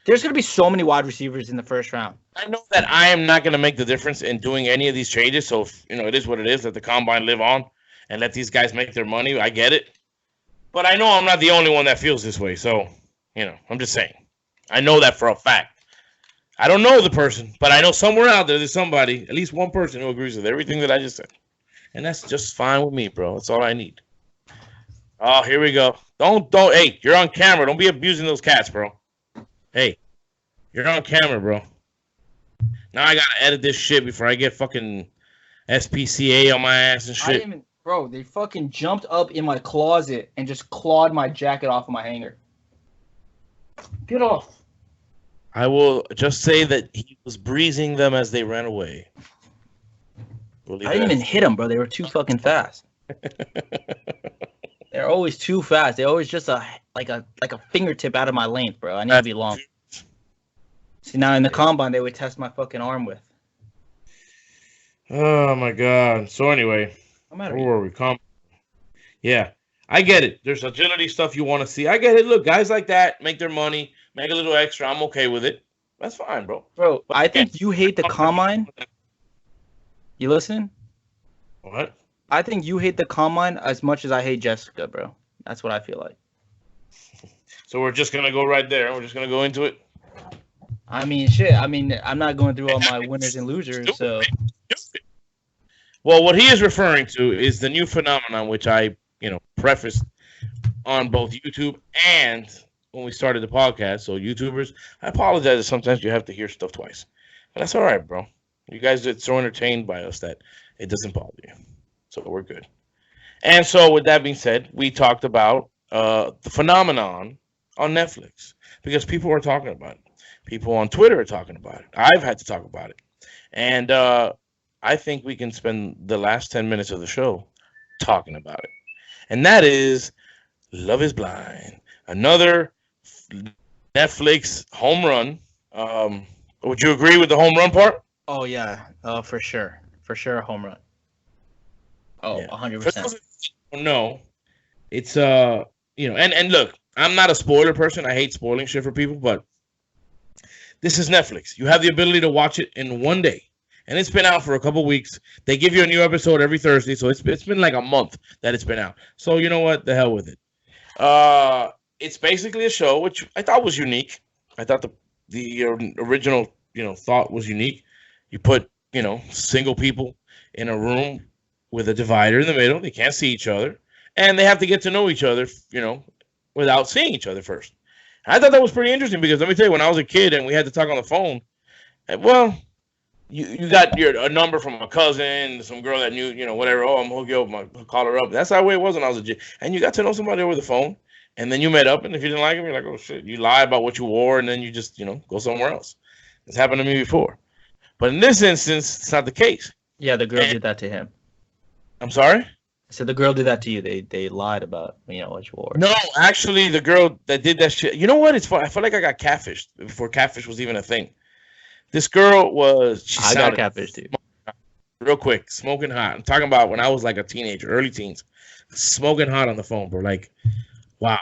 There's going to be so many wide receivers in the first round. I know that I am not going to make the difference in doing any of these changes. So, it is what it is. Let the combine live on and let these guys make their money. I get it. But I know I'm not the only one that feels this way. So, I'm just saying. I know that for a fact. I don't know the person, but I know somewhere out there's somebody, at least one person who agrees with everything that I just said. And that's just fine with me, bro. That's all I need. Oh, here we go. Don't, hey, you're on camera. Don't be abusing those cats, bro. Hey, you're on camera, bro. Now I gotta edit this shit before I get fucking SPCA on my ass and shit. Bro, they fucking jumped up in my closet and just clawed my jacket off of my hanger. Get off. I will just say that he was breezing them as they ran away. I didn't even hit them, bro. They were too fucking fast. They're always too fast. They're always just like a fingertip out of my length, bro. I need to be long. See, now in the combine, they would test my fucking arm with. Oh, my God. So, anyway, where were we? Yeah. I get it. There's agility stuff you want to see. I get it. Look, guys like that make their money, make a little extra. I'm okay with it. That's fine, bro. Bro, I think you hate the combine. You listen? What? I think you hate the combine as much as I hate Jessica, bro. That's what I feel like. So we're just gonna go right there. We're just gonna go into it. I mean, shit. I mean, I'm not going through all my winners and losers, so. Well, what he is referring to is the new phenomenon, which I, prefaced on both YouTube and when we started the podcast. So YouTubers, I apologize if sometimes you have to hear stuff twice, but that's all right, bro. You guys get so entertained by us that it doesn't bother you, so we're good. And so, with that being said, we talked about the phenomenon on Netflix because people are talking about it. People on Twitter are talking about it. I've had to talk about it, and I think we can spend the last 10 minutes of the show talking about it. And that is Love is Blind. Another Netflix home run. Would you agree with the home run part? Oh, yeah. For sure. For sure, a home run. Oh, yeah. 100%. No. It's, and look, I'm not a spoiler person. I hate spoiling shit for people, but this is Netflix. You have the ability to watch it in one day. And it's been out for a couple weeks. They give you a new episode every Thursday, so it's been like a month that it's been out. So you know what? The hell with it. It's basically a show which I thought was unique. I thought the original thought was unique. You put single people in a room with a divider in the middle. They can't see each other, and they have to get to know each other, without seeing each other first. I thought that was pretty interesting because let me tell you, when I was a kid and we had to talk on the phone, well. You got a number from a cousin, some girl that knew, whatever. Oh, I'm hook you up, I'll call her up. That's the way it was when I was a kid. And you got to know somebody over the phone, and then you met up, and if you didn't like him, you're like, oh shit, you lie about what you wore, and then you just, go somewhere else. It's happened to me before, but in this instance, it's not the case. Yeah, the girl did that to him. I'm sorry. I said the girl did that to you. They lied about what you wore. No, actually, the girl that did that shit. You know what? It's fun. I feel like I got catfished before catfish was even a thing. This girl was. I got catfish too. Real quick, smoking hot. I'm talking about when I was like a teenager, early teens, smoking hot on the phone, bro. Like, wow.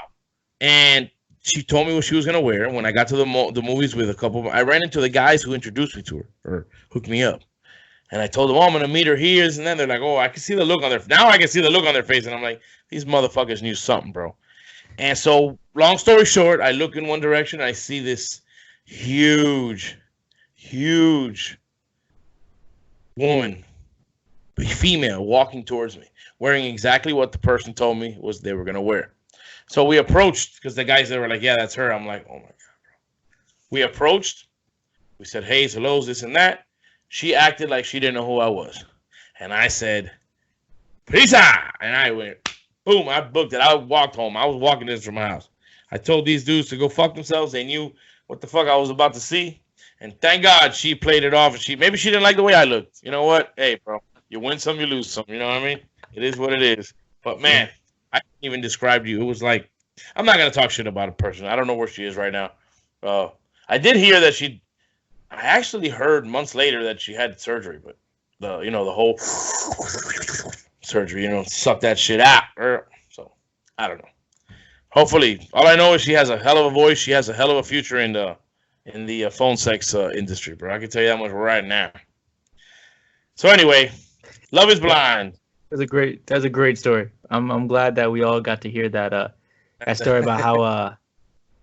And she told me what she was gonna wear. And when I got to the movies with a couple, I ran into the guys who introduced me to her or hooked me up. And I told them, oh, I'm gonna meet her here. And then they're like, oh, I can see the look on their. Now I can see the look on their face, and I'm like, these motherfuckers knew something, bro. And so, long story short, I look in one direction, I see this huge woman, female, walking towards me, wearing exactly what the person told me was they were going to wear. So we approached, because the guys that were like, yeah, that's her. I'm like, oh my God, bro. We approached. We said, hey, hellos, this and that. She acted like she didn't know who I was. And I said, Prisa! And I went, boom, I booked it. I walked home. I was walking this from my house. I told these dudes to go fuck themselves. They knew what the fuck I was about to see. And thank God she played it off. And maybe she didn't like the way I looked. You know what? Hey, bro, you win some, you lose some. You know what I mean? It is what it is. But, man, I can't even describe to you. It was like, I'm not going to talk shit about a person. I don't know where she is right now. I did hear that I actually heard months later that she had surgery. But, the whole surgery, suck that shit out. So, I don't know. Hopefully. All I know is she has a hell of a voice. She has a hell of a future in the phone sex industry, bro. I can tell you that much right now. So anyway, Love is Blind. That's a great story. I'm glad that we all got to hear that story about how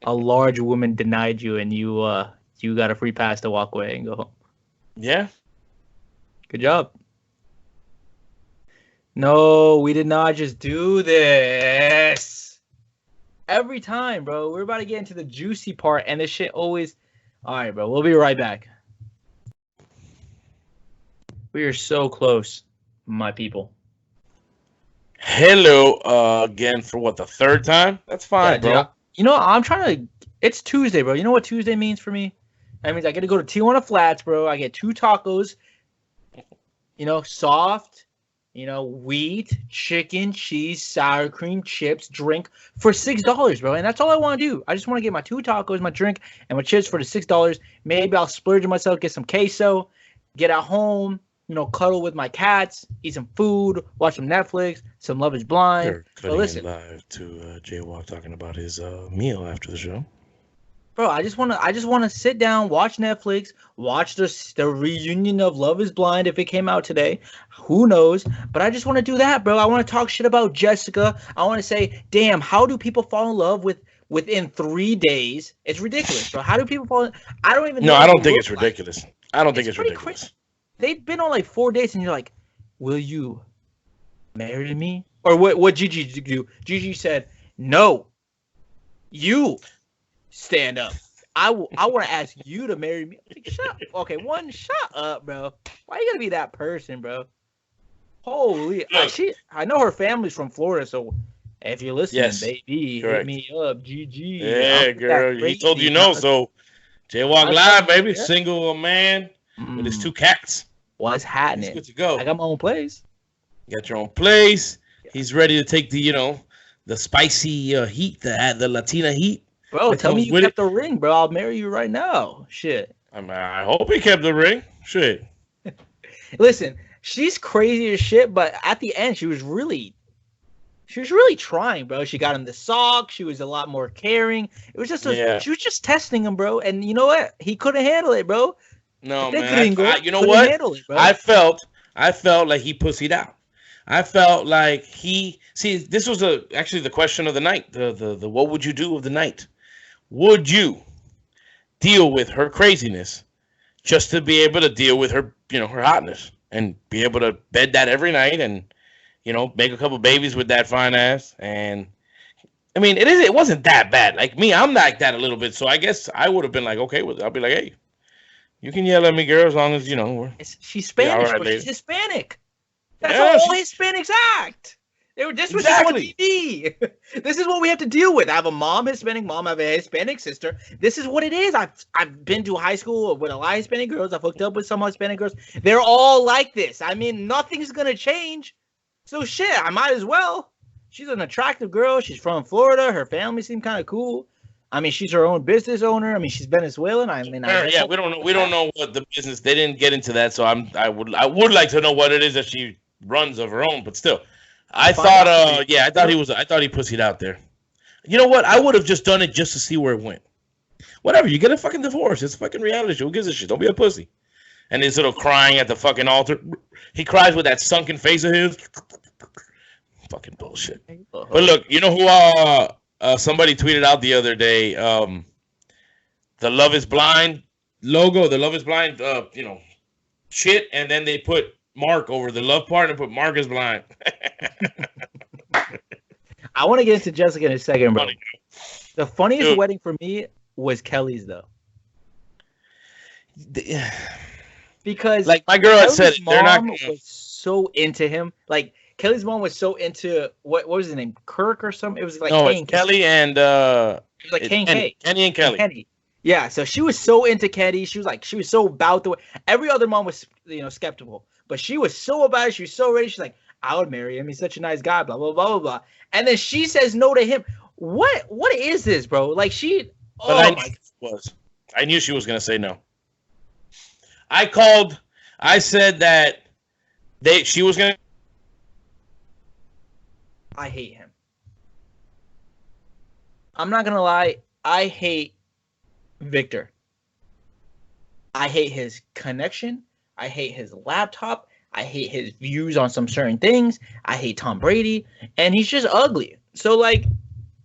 a large woman denied you and you got a free pass to walk away and go home. Yeah. Good job. No, we did not just do this. Every time, bro. We're about to get into the juicy part, and this shit always... All right, bro. We'll be right back. We are so close, my people. Hello again for what, the third time? That's fine, bro. Dude, I'm trying to... It's Tuesday, bro. You know what Tuesday means for me? That means I get to go to Tijuana Flats, bro. I get 2 tacos, soft, wheat, chicken, cheese, sour cream, chips, drink for $6, bro. And that's all I want to do. I just want to get my 2 tacos, my drink, and my chips for the $6. Maybe I'll splurge on myself, get some queso, get at home, cuddle with my cats, eat some food, watch some Netflix, some Love Is Blind. They're But cutting listen, in live to Jaywalk talking about his meal after the show. bro, I just wanna sit down, watch Netflix, watch the reunion of Love Is Blind if it came out today. Who knows? But I just want to do that, bro. I want to talk shit about Jessica. I want to say, damn, how do people fall in love within 3 days? It's ridiculous, bro. How do people fall? I don't even know. No, what I don't they think look it's like. ridiculous. I don't think It's it's pretty ridiculous. They've been on like 4 dates, and you're like, will you marry me? Or what Gigi do? Gigi said, no, you stand up. I want to ask you to marry me. Like, shut up, bro. Why you gotta be that person, bro? Holy, I know her family's from Florida, so if you're listening, Yes, baby, correct. hit me up, GG. Yeah, girl. He told you no, so Jaywalk I Live, told- baby. yeah. Single man with his 2 cats. What's He's happening? good to go. I got my own place. You got your own place. He's ready to take the spicy heat, the Latina heat. Bro, That tell me comes you with kept the ring, bro. I'll marry you right now. Shit. I hope he kept the ring. Shit. Listen, she's crazy as shit, but at the end, she was really trying, bro. She got him the sock. She was a lot more caring. It was just she was just testing him, bro. And you know what? He couldn't handle it, bro. No, The man. You know couldn't what? handle it, bro. I felt like he pussied out. I felt like this was actually the question of the night. The what would you do of the night? Would you deal with her craziness just to be able to deal with her, her hotness and be able to bed that every night and, make a couple babies with that fine ass? And I mean, it wasn't that bad. Like me, I'm like that a little bit. So I guess I would have been like, okay with it. I'll be like, hey, you can yell at me, girl, as long as, She's Spanish, right, bro. She's lady. Hispanic. That's Yeah, how all Hispanics act. This was just on TV. This is what we have to deal with. I have a Hispanic mom. I have a Hispanic sister. This is what it is. I've been to high school with a lot of Hispanic girls. I've hooked up with some Hispanic girls. They're all like this. I mean, nothing's gonna change. So shit, I might as well. She's an attractive girl. She's from Florida. Her family seemed kind of cool. I mean, she's her own business owner. I mean, she's Venezuelan. I mean, yeah, we don't know. We don't know what the business. They didn't get into that, so I would like to know what it is that she runs of her own. But still, I thought he pussied out there. You know what? I would have just done it just to see where it went. Whatever. You get a fucking divorce. It's a fucking reality show. Who gives a shit? Don't be a pussy. And he's little crying at the fucking altar. He cries with that sunken face of his. Fucking bullshit. But look, you know who somebody tweeted out the other day, the Love Is Blind logo, the Love Is Blind, shit, and then they put Mark over the love part and put Mark Is Blind. I want to get into Jessica in a second, bro. Funny. The funniest wedding for me was Kelly's, though. Because like my girl had said, they're not was so into him. Like Kelly's mom was so into what was his name, Kirk or something. It was like Kelly and it was like Kenny and Kelly. Yeah, so she was so into Kenny. She was so about the way. Every other mom was skeptical, but she was so about it. She was so ready. She's like, I would marry him. He's such a nice guy. Blah blah blah blah blah. And then she says no to him. What is this, bro? Like she. I knew she was gonna say no. I said that she was gonna. I hate him. I'm not gonna lie. I hate Victor. I hate his connection. I hate his laptop. I hate his views on some certain things. I hate Tom Brady. And he's just ugly. So, like,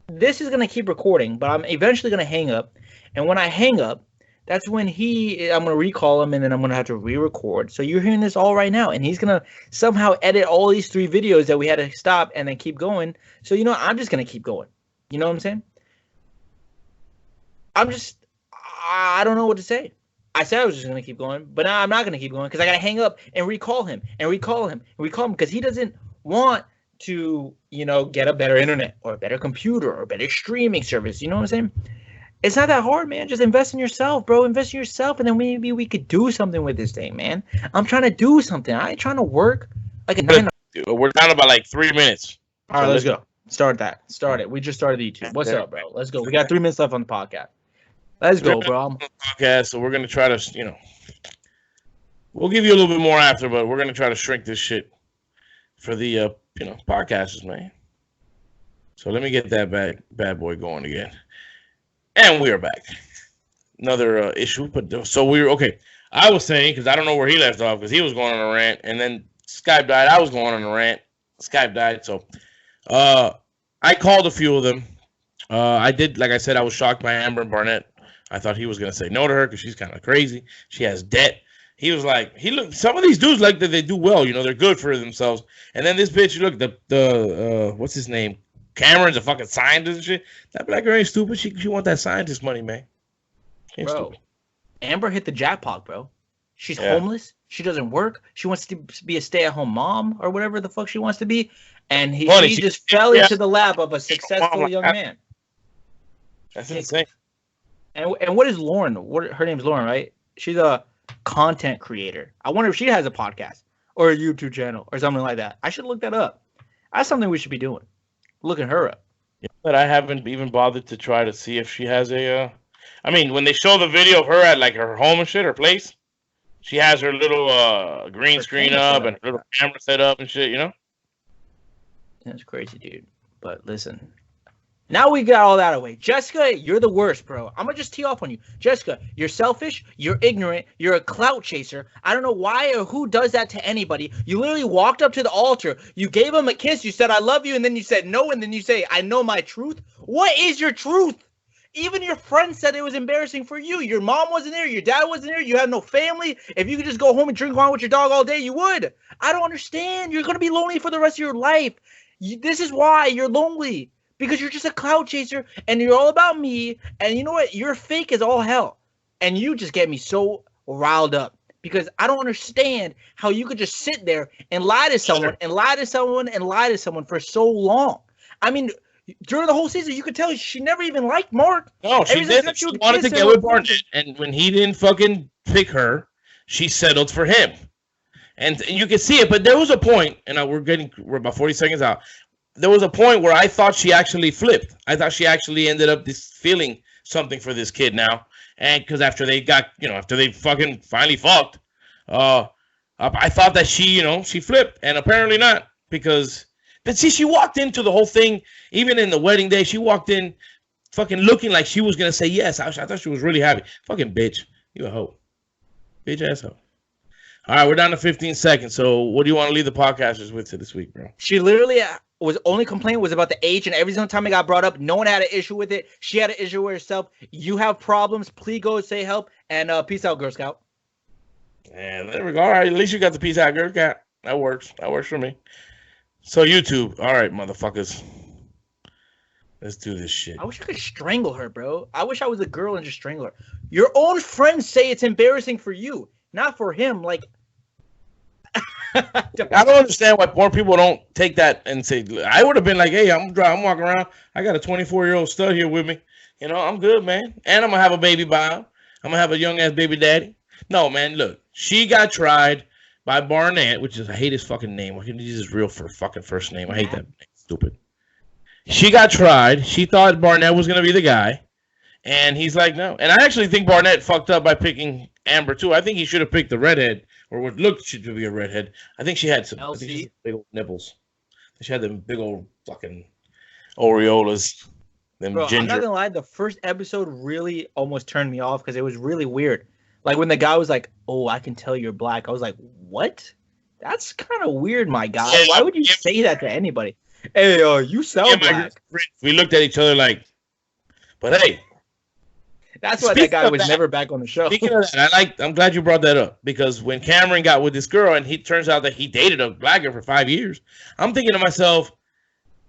this is going to keep recording, but I'm eventually going to hang up. And when I hang up, that's when I'm going to recall him, and then I'm going to have to re-record. So you're hearing this all right now. And he's going to somehow edit all these 3 videos that we had to stop and then keep going. So, I'm just going to keep going. You know what I'm saying? I don't know what to say. I said I was just going to keep going, but now I'm not going to keep going because I got to hang up and recall him because he doesn't want to, get a better internet or a better computer or a better streaming service. You know what I'm saying? It's not that hard, man. Just invest in yourself, bro. Invest in yourself, and then maybe we could do something with this thing, man. I'm trying to do something. I ain't trying to work like a 9. We're down about like 3 minutes. All right, let's go. Start it. We just started the YouTube. What's up, bro? Let's go. We got 3 minutes left on the podcast. Let's go, bro. Okay, so we're gonna try to, We'll give you a little bit more after, but we're gonna try to shrink this shit for the podcasters, man. So let me get that bad boy going again, and we are back. Another issue, but so we were okay. I was saying because I don't know where he left off because he was going on a rant, and then Skype died. I was going on a rant. Skype died, so I called a few of them. I did, like I said, I was shocked by Amber and Barnett. I thought he was gonna say no to her because she's kind of crazy. She has debt. He was like, some of these dudes like that they do well, they're good for themselves. And then this bitch, look, the what's his name? Cameron's a fucking scientist and shit. That black girl ain't stupid. She want that scientist money, man. Bro, stupid. Amber hit the jackpot, bro. She's homeless. She doesn't work. She wants to be a stay-at-home mom or whatever the fuck she wants to be. And he just fell into the lap of a successful young man. That's insane. And what is Lauren? Her name's Lauren, right? She's a content creator. I wonder if she has a podcast or a YouTube channel or something like that. I should look that up. That's something we should be doing. Looking her up. Yeah, but I haven't even bothered to try to see if she has a. I mean, when they show the video of her at like her home and shit, her place, she has her little green screen up and her little camera set up and shit. That's crazy, dude. But listen. Now we got all that away. Jessica, you're the worst, bro. I'm going to just tee off on you. Jessica, you're selfish. You're ignorant. You're a clout chaser. I don't know why or who does that to anybody. You literally walked up to the altar. You gave him a kiss. You said, I love you. And then you said no. And then you say, I know my truth. What is your truth? Even your friend said it was embarrassing for you. Your mom wasn't there. Your dad wasn't there. You have no family. If you could just go home and drink wine with your dog all day, you would. I don't understand. You're going to be lonely for the rest of your life. This is why you're lonely. Because you're just a clout chaser, and you're all about me, and you know what? You're fake as all hell. And you just get me so riled up. Because I don't understand how you could just sit there and lie to someone, and lie to someone, and lie to someone for so long. I mean, during the whole season, you could tell she never even liked Mark. No, she didn't. She wanted to get with Barnett, and when he didn't fucking pick her, she settled for him. And you can see it, but there was a point, and we're about 40 seconds out. There was a point where I thought she actually flipped. I thought she actually ended up feeling something for this kid now. And because after they got, after they fucking finally fucked, I thought that she flipped. And apparently not. But see, she walked into the whole thing, even in the wedding day, she walked in fucking looking like she was going to say yes. I thought she was really happy. Fucking bitch. You a hoe. Bitch asshole. All right, we're down to 15 seconds. So what do you want to leave the podcasters with this week, bro? She literally was only complaint was about the age, and every single time it got brought up, no one had an issue with it. She had an issue with herself. You have problems. Please go say help, and peace out, Girl Scout. And there we go. All right, at least you got the peace out, Girl Scout. That works. That works for me. So YouTube. All right, motherfuckers. Let's do this shit. I wish I could strangle her, bro. I wish I was a girl and just strangle her. Your own friends say it's embarrassing for you, not for him. Like, I don't understand why more people don't take that and say. I would have been like, "Hey, I'm walking around. I got a 24-year-old stud here with me. I'm good, man. And I'm gonna have a baby by him. I'm gonna have a young ass baby daddy." No, man. Look, she got tried by Barnett, which is I hate his fucking name. Why can't he use his real fucking first name? I hate that name. Stupid. She got tried. She thought Barnett was gonna be the guy, and he's like, no. And I actually think Barnett fucked up by picking Amber too. I think he should have picked the redhead. Or what looked to be a redhead. I think she had some big old nipples. She had them big old fucking areolas. Them Bro, ginger. I'm not gonna lie, the first episode really almost turned me off because it was really weird. Like when the guy was like, "Oh, I can tell you're black." I was like, "What? That's kind of weird, my guy. Why would you say that to anybody?" Hey, you sound black. We looked at each other like, but hey. That's why that guy was never back on the show. Speaking of that, I'm glad you brought that up because when Cameron got with this girl and he turns out that he dated a black girl for 5 years, I'm thinking to myself,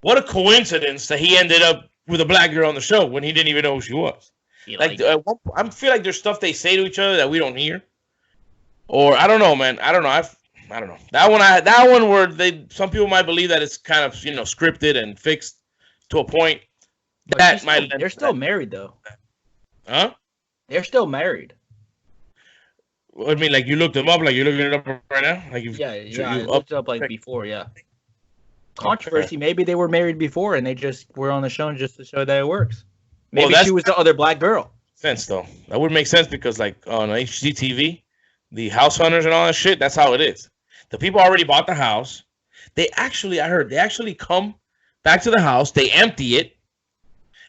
what a coincidence that he ended up with a black girl on the show when he didn't even know who she was. I feel like there's stuff they say to each other that we don't hear, or I don't know, man. I don't know. I don't know that one where some people might believe that it's kind of scripted and fixed to a point. But they're still married though. Huh? They're still married. I mean, like you looked them up, like you're looking it up right now. Like I looked it up like before. Yeah. Controversy. Maybe they were married before and they just were on the show just to show that it works. Maybe she was the other black girl. Sense though. That would make sense because like on HGTV, the house hunters and all that shit. That's how it is. The people already bought the house. I heard they actually come back to the house. They empty it,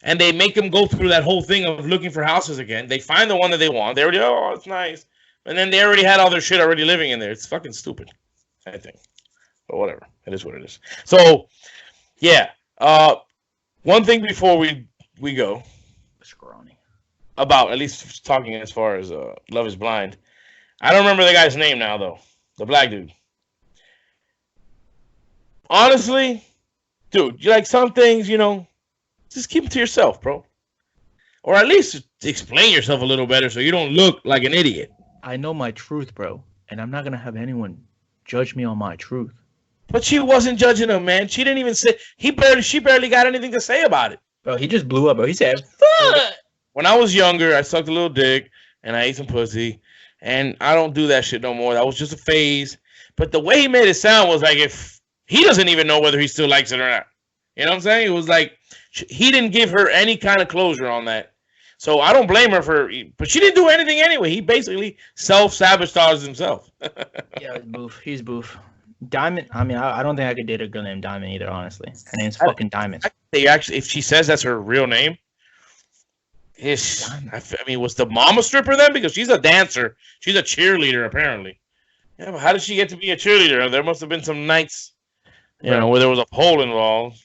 and they make them go through that whole thing of looking for houses again. They find the one that they want. They already, oh, it's nice, and then they already had all their shit already living in there. It's fucking stupid, I think. But whatever, it is what it is. So, yeah. One thing before we go about at least talking as far as Love Is Blind. I don't remember the guy's name now though. The black dude. Honestly, dude, you like some things, just keep them to yourself, bro. Or at least explain yourself a little better so you don't look like an idiot. I know my truth, bro, and I'm not gonna have anyone judge me on my truth. But she wasn't judging him, man. She didn't even say she barely got anything to say about it. Bro, he just blew up, bro. He said, "Fuck." When I was younger, I sucked a little dick and I ate some pussy, and I don't do that shit no more. That was just a phase. But the way he made it sound was like if he doesn't even know whether he still likes it or not. You know what I'm saying? It was like he didn't give her any kind of closure on that. So I don't blame her but she didn't do anything anyway. He basically self-sabotaged himself. Yeah, he's boof. He's boof. Diamond. I mean, I don't think I could date a girl named Diamond either. Honestly, her name's fucking Diamond. If she says that's her real name, was the mom a stripper then? Because she's a dancer. She's a cheerleader apparently. Yeah, but how did she get to be a cheerleader? There must have been some nights, where there was a pole involved.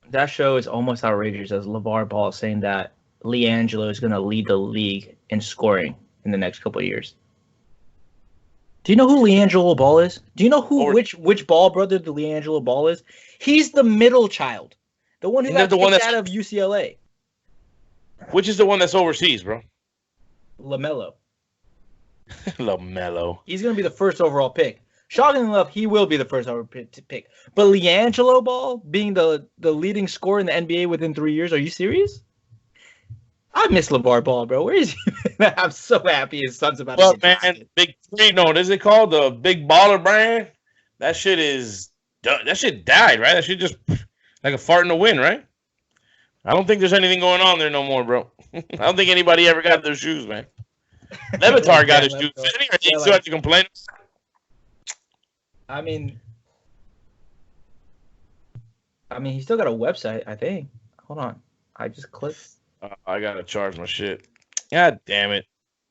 That show is almost outrageous. As LeVar Ball saying that LiAngelo is going to lead the league in scoring in the next couple of years. Do you know who LiAngelo Ball is? Do you know which Ball brother the LiAngelo Ball is? He's the middle child, the one who got kicked out of UCLA. Which is the one that's overseas, bro? LaMelo. LaMelo. He's going to be the first overall pick. Shockingly enough, he will be the first overall pick. But LiAngelo Ball being the leading scorer in the NBA within 3 years, are you serious? I miss LeVar Ball, bro. Where is he? I'm so happy his son's about to get drafted. Big Three, no, what is it called? The Big Baller brand? That shit is done. That shit died, right? That shit just like a fart in the wind, right? I don't think there's anything going on there no more, bro. I don't think anybody ever got their shoes, man. Levitar got his shoes. You still have to complain? I mean, he still got a website, I think. Hold on. I just clicked. I gotta charge my shit. God damn it.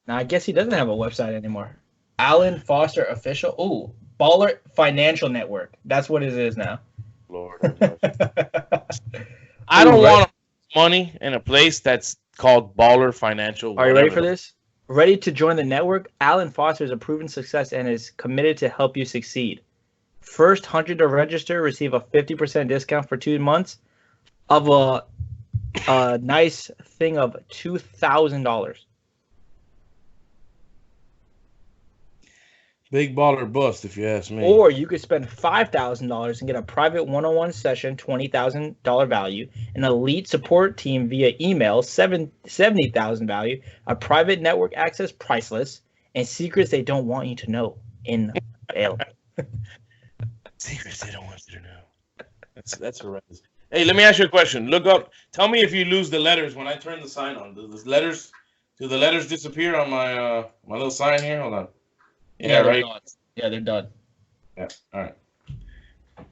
Now, I guess he doesn't have a website anymore. Alan Foster Official. Ooh, Baller Financial Network. That's what it is now. Lord. I don't want money in a place that's called Baller Financial. Are you ready for this? Ready to join the network? Alan Foster is a proven success and is committed to help you succeed. First 100 to register receive a 50% discount for 2 months of a nice thing of $2,000. Big baller bust, if you ask me. Or you could spend $5,000 and get a private one-on-one session, $20,000 value, an elite support team via email, $70,000 value, a private network access, priceless, and secrets they don't want you to know in bail. Secrets they don't want you to know. That's horrendous. Hey, let me ask you a question. Look up. Tell me if you lose the letters when I turn the sign on. Do the letters disappear on my my little sign here? Hold on. Yeah, right. Done. Yeah, they're done. Yeah. All right.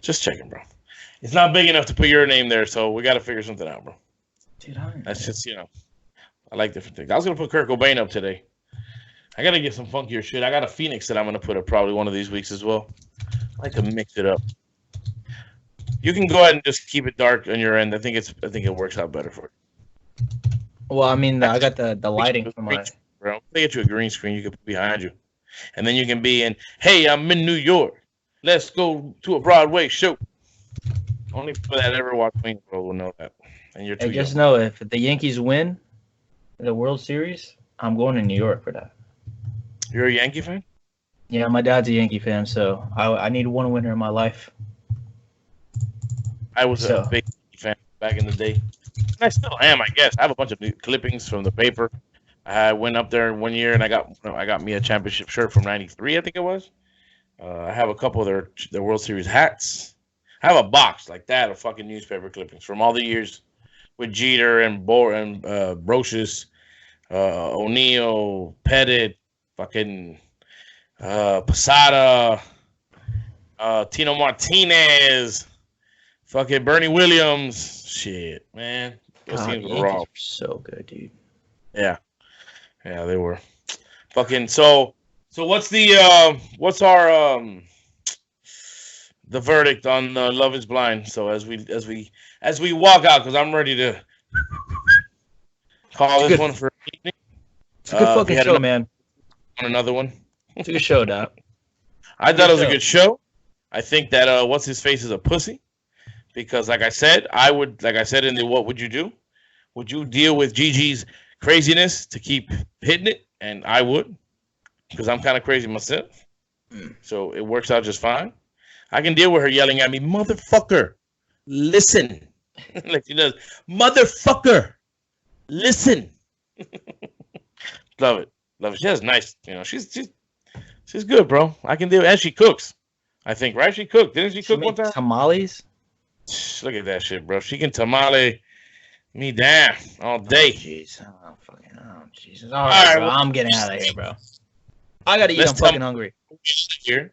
Just checking, bro. It's not big enough to put your name there, so we got to figure something out, bro. Dude, that's just I like different things. I was gonna put Kurt Cobain up today. I gotta get some funkier shit. I got a Phoenix that I'm gonna put up probably one of these weeks as well. I like to mix it up. You can go ahead and just keep it dark on your end. I think it works out better for you. Well, I mean, I got the lighting from my. Bro, they get you a green screen you can put behind you, and then you can be in. Hey, I'm in New York. Let's go to a Broadway show. Only people that ever watch Queen will know that. And you're too young. Just know if the Yankees win the World Series, I'm going to New York for that. You're a Yankee fan? Yeah, my dad's a Yankee fan, so I need one winner in my life. I was a big fan back in the day. And I still am, I guess. I have a bunch of new clippings from the paper. I went up there one year and I got me a championship shirt from '93, I think it was. I have a couple of their World Series hats. I have a box like that of fucking newspaper clippings from all the years with Jeter and Brocious, O'Neal, Pettit, fucking Posada, Tino Martinez, fucking Bernie Williams. Shit, man. Those God, teams the were Yankees raw. were so good, dude. Yeah, they were. Fucking so what's our the verdict on Love Is Blind? So as we walk out, because I'm ready to call this one for evening. It's a good If we fucking had show, man. another one. It's a good show, Doc. I thought it was a good show. I think that what's his face is a pussy because, like I said in the what would you do? Would you deal with Gigi's craziness to keep hitting it? And I would, because I'm kind of crazy myself. So it works out just fine. I can deal with her yelling at me, motherfucker, listen. Like she does, motherfucker, listen. Love it. She has nice, she's good, bro. I can deal, and she cooks. I think, right? She cooked. Didn't she cook one time? Tamales? Look at that shit, bro. She can tamale me down all day. Jeez. Oh, Jesus. All right, bro. I'm getting out of here, bro. I gotta eat. I'm fucking hungry. Here.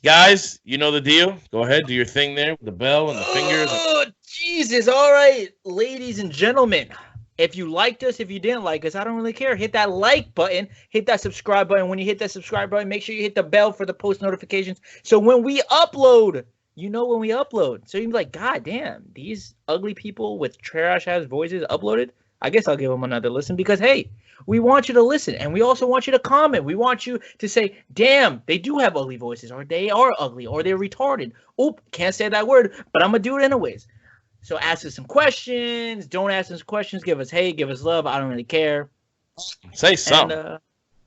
Guys, you know the deal. Go ahead, do your thing there with the bell and the fingers. Oh, Jesus. All right, ladies and gentlemen. If you liked us, if you didn't like us, I don't really care. Hit that like button. Hit that subscribe button. When you hit that subscribe button, make sure you hit the bell for the post notifications. So when we upload, you know when we upload. So you're like, God damn, these ugly people with trash-ass voices uploaded? I guess I'll give them another listen because, hey, we want you to listen. And we also want you to comment. We want you to say, damn, they do have ugly voices. Or they are ugly. Or they're retarded. Oop, can't say that word, but I'm going to do it anyways. So ask us some questions. Don't ask us questions. Give us hate. Give us love. I don't really care. Say something. And,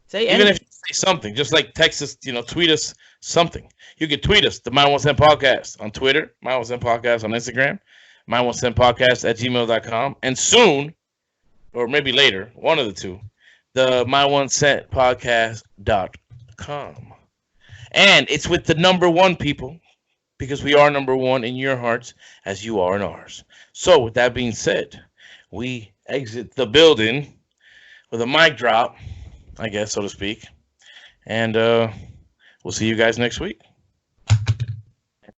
say even if you say something, just like text us, tweet us something. You can tweet us, the My 1 Cent Podcast on Twitter, My 1 Cent Podcast on Instagram, My 1 Cent Podcast at gmail.com, and soon, or maybe later, one of the two, the My 1 Cent Podcast.com. And it's with the number one, people. Because we are number one in your hearts as you are in ours. So with that being said, we exit the building with a mic drop, I guess, so to speak. And we'll see you guys next week.